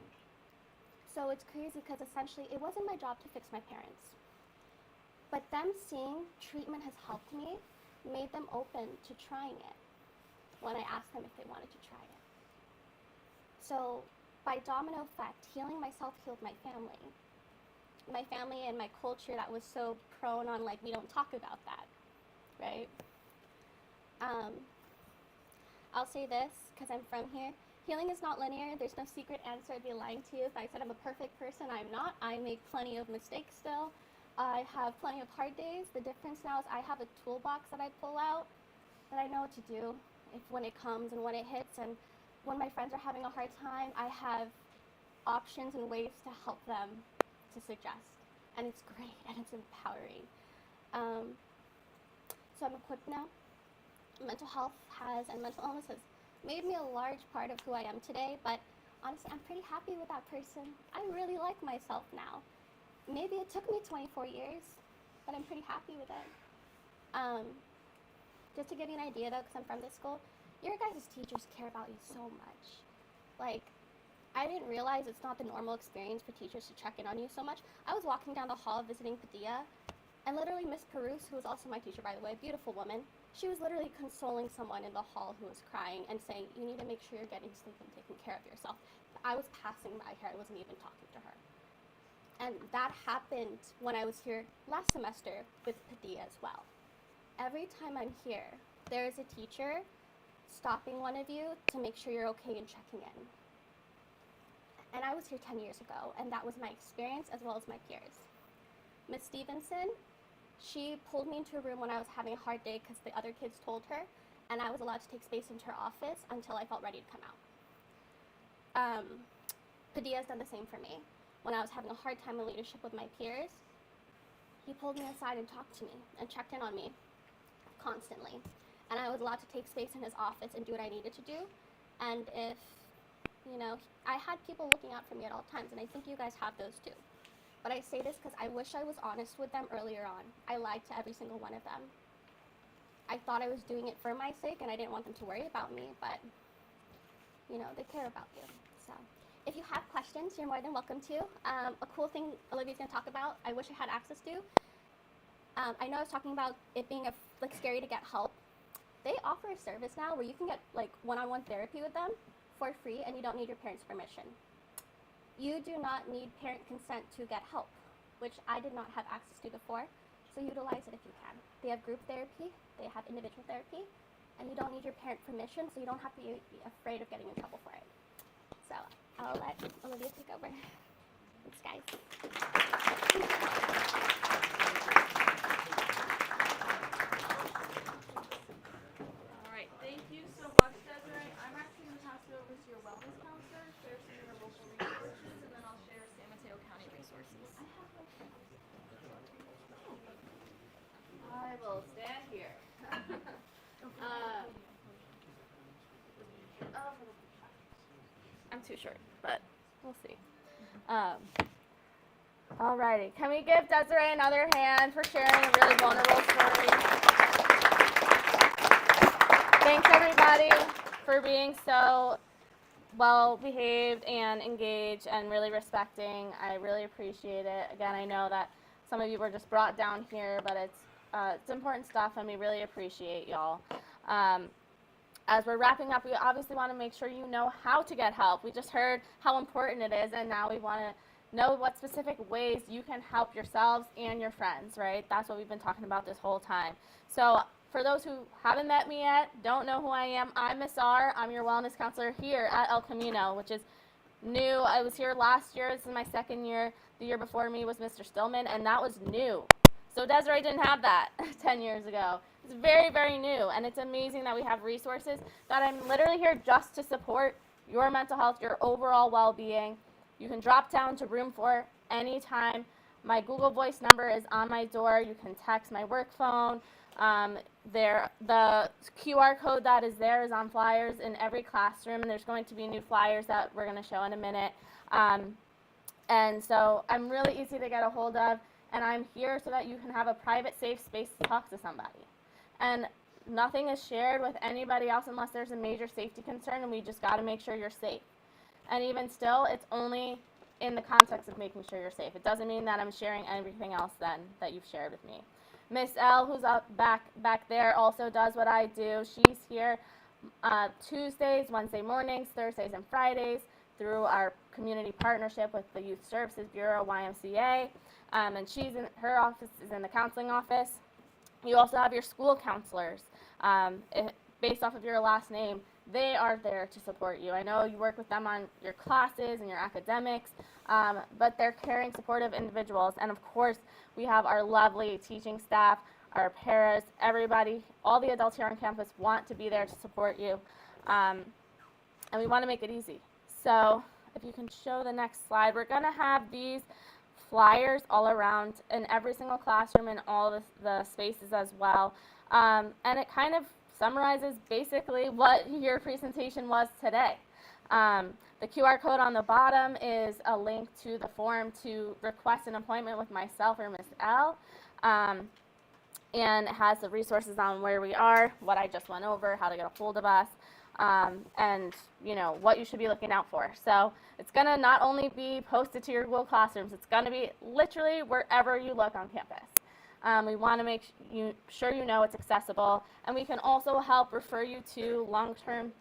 So it's crazy because essentially it wasn't my job to fix my parents. But them seeing treatment has helped me, made them open to trying it when I asked them if they wanted to try it. So by domino effect, healing myself healed my family. My family and my culture that was so prone on like, we don't talk about that, right? I'll say this, because I'm from here. Healing is not linear. There's no secret answer. I'd be lying to you if I said I'm a perfect person. I'm not. I make plenty of mistakes still. I have plenty of hard days. The difference now is I have a toolbox that I pull out that I know what to do when it comes and when it hits. And when my friends are having a hard time, I have options and ways to help them to suggest. And it's great and it's empowering. So I'm equipped now. Mental health and mental illness has made me a large part of who I am today, but honestly, I'm pretty happy with that person. I really like myself now. Maybe it took me 24 years, but I'm pretty happy with it. Just to give you an idea though, because I'm from this school, your guys' teachers care about you so much. Like, I didn't realize it's not the normal experience for teachers to check in on you so much. I was walking down the hall visiting Padilla, And literally Miss Perouse, who was also my teacher, by the way, a beautiful woman, she was literally consoling someone in the hall who was crying and saying, you need to make sure you're getting sleep and taking care of yourself. I was passing by her. I wasn't even talking to her. And that happened when I was here last semester with Padilla as well. Every time I'm here, there is a teacher stopping one of you to make sure you're okay and checking in. And I was here 10 years ago, and that was my experience as well as my peers. Miss Stevenson, she pulled me into a room when I was having a hard day because the other kids told her, and I was allowed to take space into her office until I felt ready to come out. Padilla's done the same for me. When I was having a hard time in leadership with my peers, he pulled me aside and talked to me and checked in on me constantly. And I was allowed to take space in his office and do what I needed to do. And if, I had people looking out for me at all times, and I think you guys have those too. But I say this because I wish I was honest with them earlier on. I lied to every single one of them. I thought I was doing it for my sake, and I didn't want them to worry about me, but, they care about you. So if you have questions, you're more than welcome to. A cool thing Olivia's going to talk about, I wish I had access to. I know I was talking about it being scary to get help. They offer a service now where you can get one-on-one therapy with them for free, and you don't need your parents' permission. You do not need parent consent to get help, which I did not have access to before, so utilize it if you can. They have group therapy, they have individual therapy, and you don't need your parent permission, so you don't have to be afraid of getting in trouble for it. So I'll let Olivia take over. Thanks, guys. All right, thank you so much, Desiree. I'm actually going to pass it over to your wellness counselor, share some of your local resources, and then I'll share San Mateo County resources. I will stand here. I'm too short, but we'll see. Alrighty, can we give Desiree another hand for sharing a really vulnerable story? Thanks everybody for being so well behaved and engaged and really respecting. I really appreciate it. Again, I know that some of you were just brought down here, but it's important stuff, and we really appreciate y'all. As we're wrapping up, we obviously want to make sure you know how to get help. We just heard how important it is, and now we want to know what specific ways you can help yourselves and your friends, right? That's what we've been talking about this whole time. So for those who haven't met me yet, don't know who I am, I'm Miss R. I'm your wellness counselor here at El Camino, which is new. I was here last year. This is my second year. The year before me was Mr. Stillman, and that was new. So Desiree didn't have that 10 years ago. It's very, very new, and it's amazing that we have resources that I'm literally here just to support your mental health, your overall well-being. You can drop down to room 4 anytime. My Google Voice number is on my door. You can text my work phone. The QR code that is there is on flyers in every classroom, and there's going to be new flyers that we're going to show in a minute. And so I'm really easy to get a hold of, and I'm here so that you can have a private, safe space to talk to somebody. And nothing is shared with anybody else unless there's a major safety concern, and we just got to make sure you're safe. And even still, it's only in the context of making sure you're safe. It doesn't mean that I'm sharing everything else then that you've shared with me. Miss L, who's up back there, also does what I do. She's here Tuesdays, Wednesday mornings, Thursdays, and Fridays through our community partnership with the Youth Services Bureau, YMCA. And her office is in the counseling office. You also have your school counselors. Based off of your last name, they are there to support you. I know you work with them on your classes and your academics, but they're caring, supportive individuals. And of course, we have our lovely teaching staff, our paras, everybody, all the adults here on campus want to be there to support you. And we want to make it easy. So if you can show the next slide, we're going to have these flyers all around in every single classroom and all the spaces as well. And it kind of summarizes basically what your presentation was today. The QR code on the bottom is a link to the form to request an appointment with myself or Miss L. And it has the resources on where we are, what I just went over, how to get a hold of us, and what you should be looking out for. So it's going to not only be posted to your Google Classrooms, it's going to be literally wherever you look on campus. We want to make sure you know it's accessible, and we can also help refer you to long-term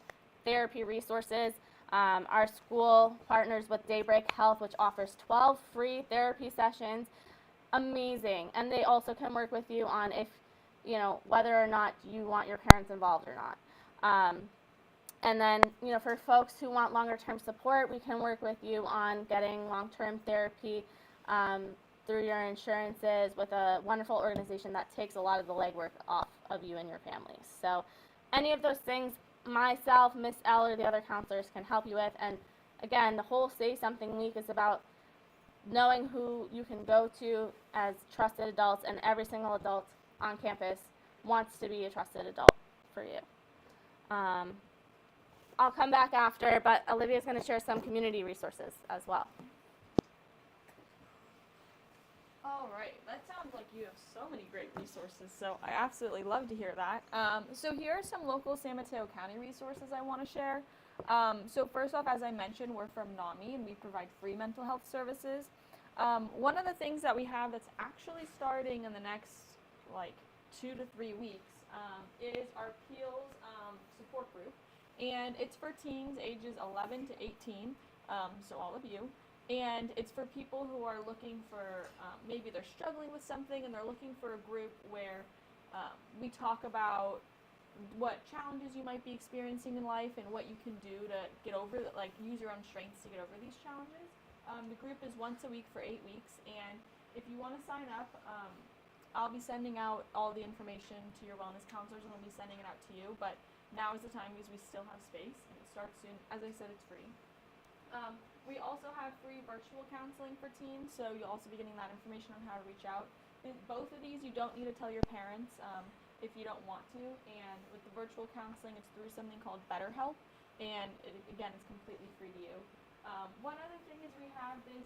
therapy resources. Our school partners with Daybreak Health, which offers 12 free therapy sessions. Amazing. And they also can work with you on if, whether or not you want your parents involved or not. And then, for folks who want longer-term support, we can work with you on getting long-term therapy through your insurances with a wonderful organization that takes a lot of the legwork off of you and your families. So any of those things, myself, Miss L, or the other counselors can help you with. And again, the whole Say Something Week is about knowing who you can go to as trusted adults, and every single adult on campus wants to be a trusted adult for you. I'll come back after, but Olivia's going to share some community resources as well. All right, that sounds like you have so many great resources, so I absolutely love to hear that. So here are some local San Mateo County resources I want to share. So first off, as I mentioned, we're from NAMI, and we provide free mental health services. One of the things that we have that's actually starting in the next, 2 to 3 weeks is our Peels support group. And it's for teens ages 11 to 18, so all of you. And it's for people who are looking for, maybe they're struggling with something and they're looking for a group where we talk about what challenges you might be experiencing in life and what you can do to get over, use your own strengths to get over these challenges. The group is once a week for 8 weeks, and if you want to sign up, I'll be sending out all the information to your wellness counselors, and I'll be sending it out to you, but now is the time because we still have space, and it starts soon. As I said, it's free. We also have free virtual counseling for teens, so you'll also be getting that information on how to reach out. Both of these, you don't need to tell your parents if you don't want to, and with the virtual counseling, it's through something called BetterHelp, and again, it's completely free to you. One other thing is we have this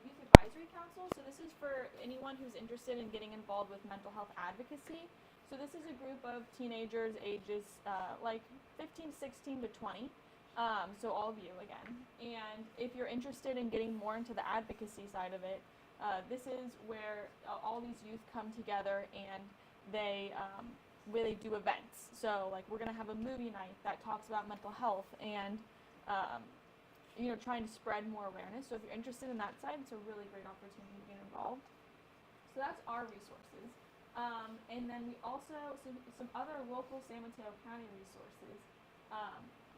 youth advisory council, so this is for anyone who's interested in getting involved with mental health advocacy. So this is a group of teenagers ages 15, 16 to 20. So all of you again. And if you're interested in getting more into the advocacy side of it, this is where all these youth come together and they really do events. So we're going to have a movie night that talks about mental health and trying to spread more awareness. So if you're interested in that side, it's a really great opportunity to get involved. So that's our resources. And then we also, some other local San Mateo County resources.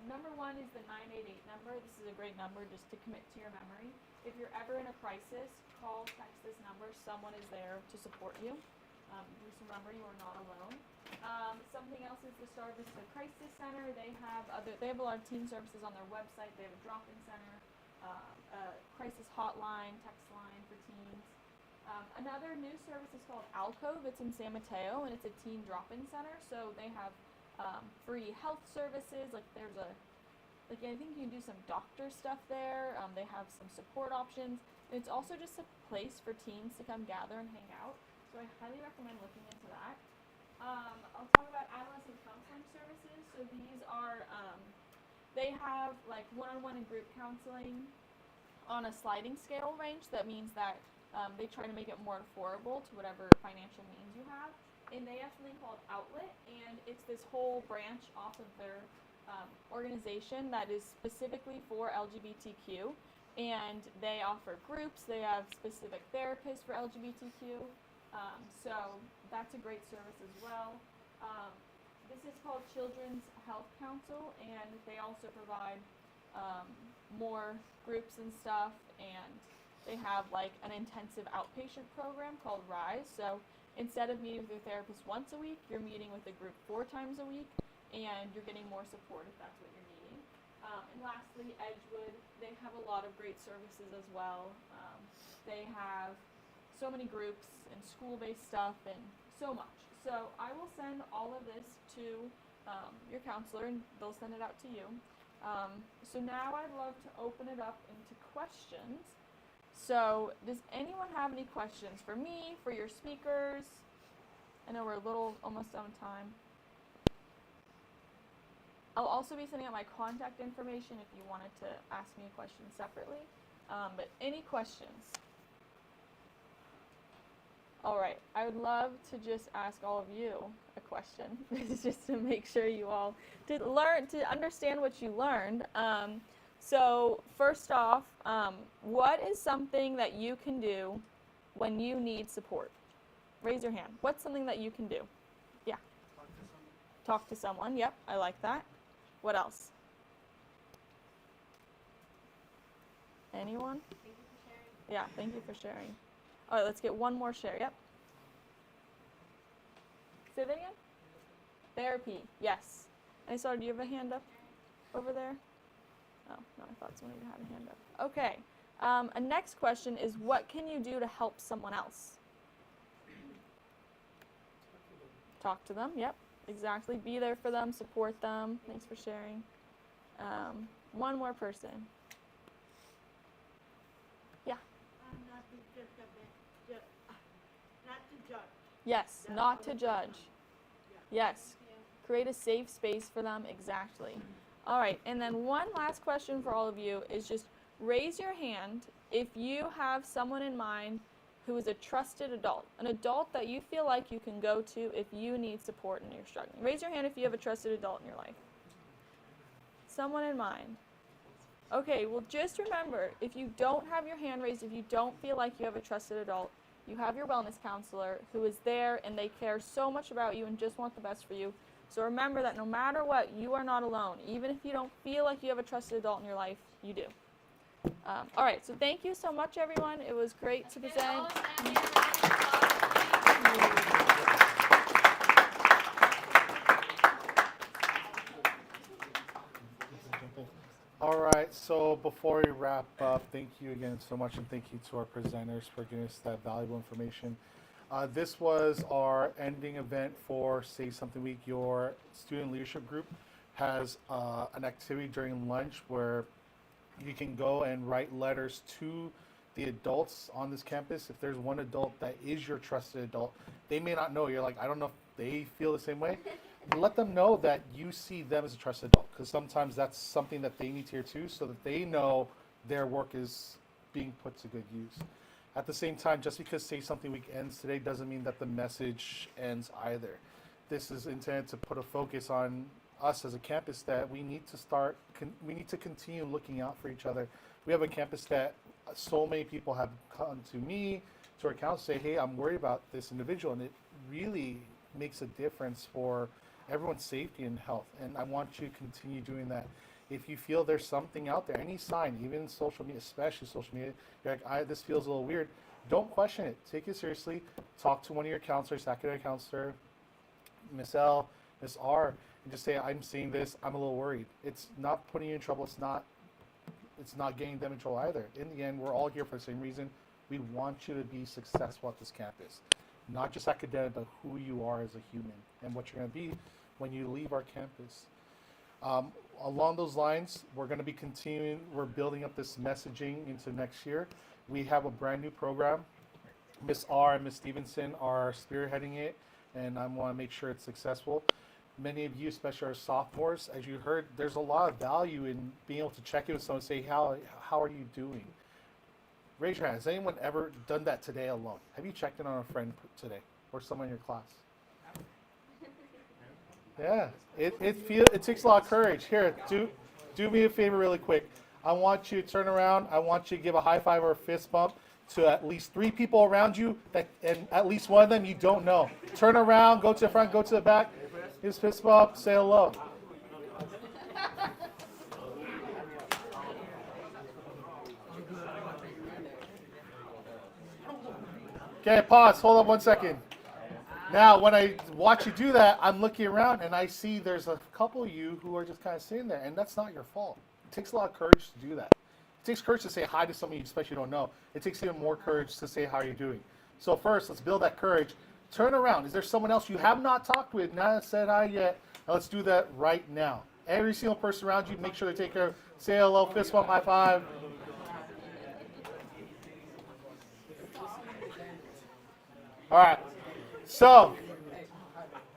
Number one is the 988 number. This is a great number just to commit to your memory. If you're ever in a crisis, call, text this number. Someone is there to support you. Just remember you are not alone. Something else is the Star Vista Crisis Center. They have a lot of teen services on their website. They have a drop-in center, a crisis hotline, text line for teens. Another new service is called Alcove. It's in San Mateo, and it's a teen drop-in center. So they have free health services. There's I think you can do some doctor stuff there. They have some support options. And it's also just a place for teens to come gather and hang out. So I highly recommend looking into that. I'll talk about adolescent counseling services. So these are, they have one-on-one and group counseling on a sliding scale range. That means that they try to make it more affordable to whatever financial means you have. And they have something called Outlet, and it's this whole branch off of their organization that is specifically for LGBTQ. And they offer groups. They have specific therapists for LGBTQ. So that's a great service as well. This is called Children's Health Council, and they also provide more groups and stuff, and they have an intensive outpatient program called RISE. So instead of meeting with your therapist once a week, you're meeting with a group 4 times a week, and you're getting more support if that's what you're needing. And lastly, Edgewood, they have a lot of great services as well. They have so many groups and school-based stuff and so much. So I will send all of this to your counselor, and they'll send it out to you. So now I'd love to open it up into questions. So does anyone have any questions for me, for your speakers? I know we're almost out of time. I'll also be sending out my contact information if you wanted to ask me a question separately. But any questions? All right, I would love to just ask all of you a question, just to make sure you all did learn to understand what you learned. So first off, what is something that you can do when you need support? Raise your hand. What's something that you can do? Yeah. Talk to someone. Yep, I like that. What else? Anyone? Thank you for sharing. Yeah, thank you for sharing. All right, let's get one more share. Yep. Say that again? Therapy. Yes. I saw, do you have a hand up over there? Oh, no, I thought someone had a hand up. Okay. A next question is, what can you do to help someone else? Talk to them. Yep, exactly. Be there for them, support them. Thanks for sharing. One more person. Yeah. Not to just not to judge. Yes, not to judge. Yes. Create a safe space for them. Exactly. All right, and then one last question for all of you is just raise your hand if you have someone in mind who is a trusted adult, an adult that you feel like you can go to if you need support and you're struggling. Raise your hand if you have a trusted adult in your life. Someone in mind. Okay, well just remember, if you don't have your hand raised, if you don't feel like you have a trusted adult, you have your wellness counselor who is there and they care so much about you and just want the best for you. So remember that no matter what, you are not alone. Even if you don't feel like you have a trusted adult in your life, you do. All right, so thank you so much, everyone. It was great to present. All right, so before we wrap up, thank you again so much, and thank you to our presenters for giving us that valuable information. This was our ending event for Say Something Week. Your student leadership group has an activity during lunch where you can go and write letters to the adults on this campus. If there's one adult that is your trusted adult, they may not know. You're like, I don't know if they feel the same way. Let them know that you see them as a trusted adult, because sometimes that's something that they need to hear too, so that they know their work is being put to good use. At the same time, just because Say Something Week ends today doesn't mean that the message ends either. This is intended to put a focus on us as a campus that we need to continue looking out for each other. We have a campus that so many people have come to me, to our council, say, hey, I'm worried about this individual, and it really makes a difference for everyone's safety and health. And I want you to continue doing that. If you feel there's something out there, any sign, even social media, especially social media, you're like, this feels a little weird, don't question it. Take it seriously. Talk to one of your counselors, academic counselor, Miss L, Miss R, and just say, I'm seeing this, I'm a little worried. It's not putting you in trouble. It's not getting them in trouble either. In the end, we're all here for the same reason. We want you to be successful at this campus. Not just academic, but who you are as a human and what you're going to be when you leave our campus. Along those lines, we're going to be continuing, we're building up this messaging into next year. We have a brand new program. Miss R and Miss Stevenson are spearheading it, and I want to make sure it's successful. Many of you, especially our sophomores, as you heard, there's a lot of value in being able to check in with someone and say, how are you doing? Raise your hand. Has anyone ever done that today alone? Have you checked in on a friend today or someone in your class? Yeah, it takes a lot of courage. Here, do me a favor really quick. I want you to turn around. I want you to give a high five or a fist bump to at least 3 people around you, and at least one of them you don't know. Turn around, go to the front, go to the back, give a fist bump, say hello. Okay, pause. Hold on 1 second. Now, when I watch you do that, I'm looking around and I see there's a couple of you who are just kind of sitting there, and that's not your fault. It takes a lot of courage to do that. It takes courage to say hi to somebody you especially don't know. It takes even more courage to say how you're doing. So first, let's build that courage. Turn around. Is there someone else you have not talked with, not said hi yet? Now let's do that right now. Every single person around you, make sure they take care of. Say hello, fist bump, high five. All right. So,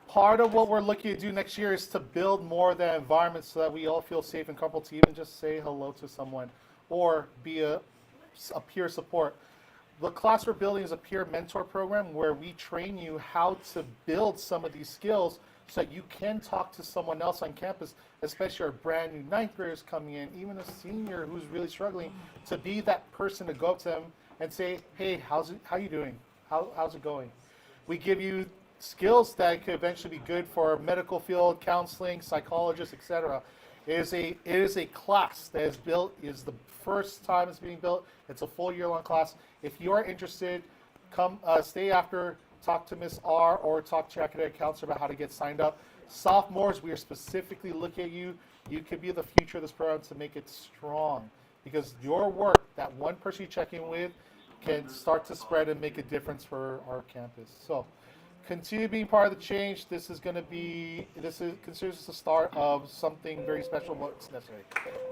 part of what we're looking to do next year is to build more of that environment so that we all feel safe and comfortable to even just say hello to someone or be a peer support. The class we're building is a peer mentor program where we train you how to build some of these skills so that you can talk to someone else on campus, especially our brand new ninth graders coming in, even a senior who's really struggling, to be that person to go up to them and say, hey, how you doing? How's it going? We give you skills that could eventually be good for medical field, counseling, psychologists, etc. It is a class that is built, is the first time it's being built. It's a full year-long class. If you are interested, come stay after, talk to Miss R or talk to your academic counselor about how to get signed up. Sophomores, we are specifically looking at you. You could be the future of this program to make it strong, because your work, that one person you check in with, can start to spread and make a difference for our campus. So continue being part of the change. This is considered the start of something very special, what's necessary.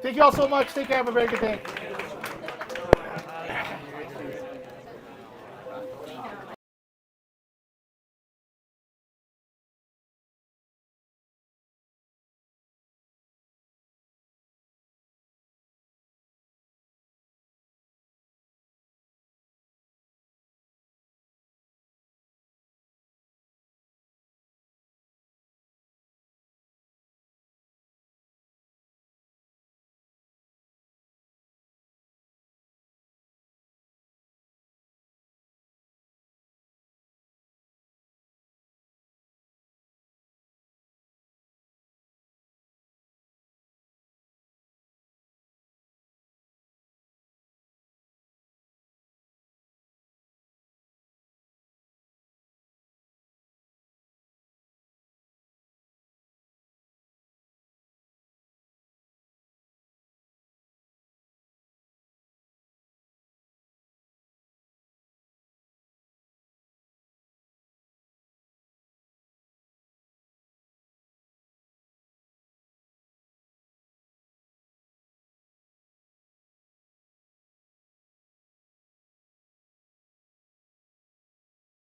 Thank you all so much. Take care. Have a very good day.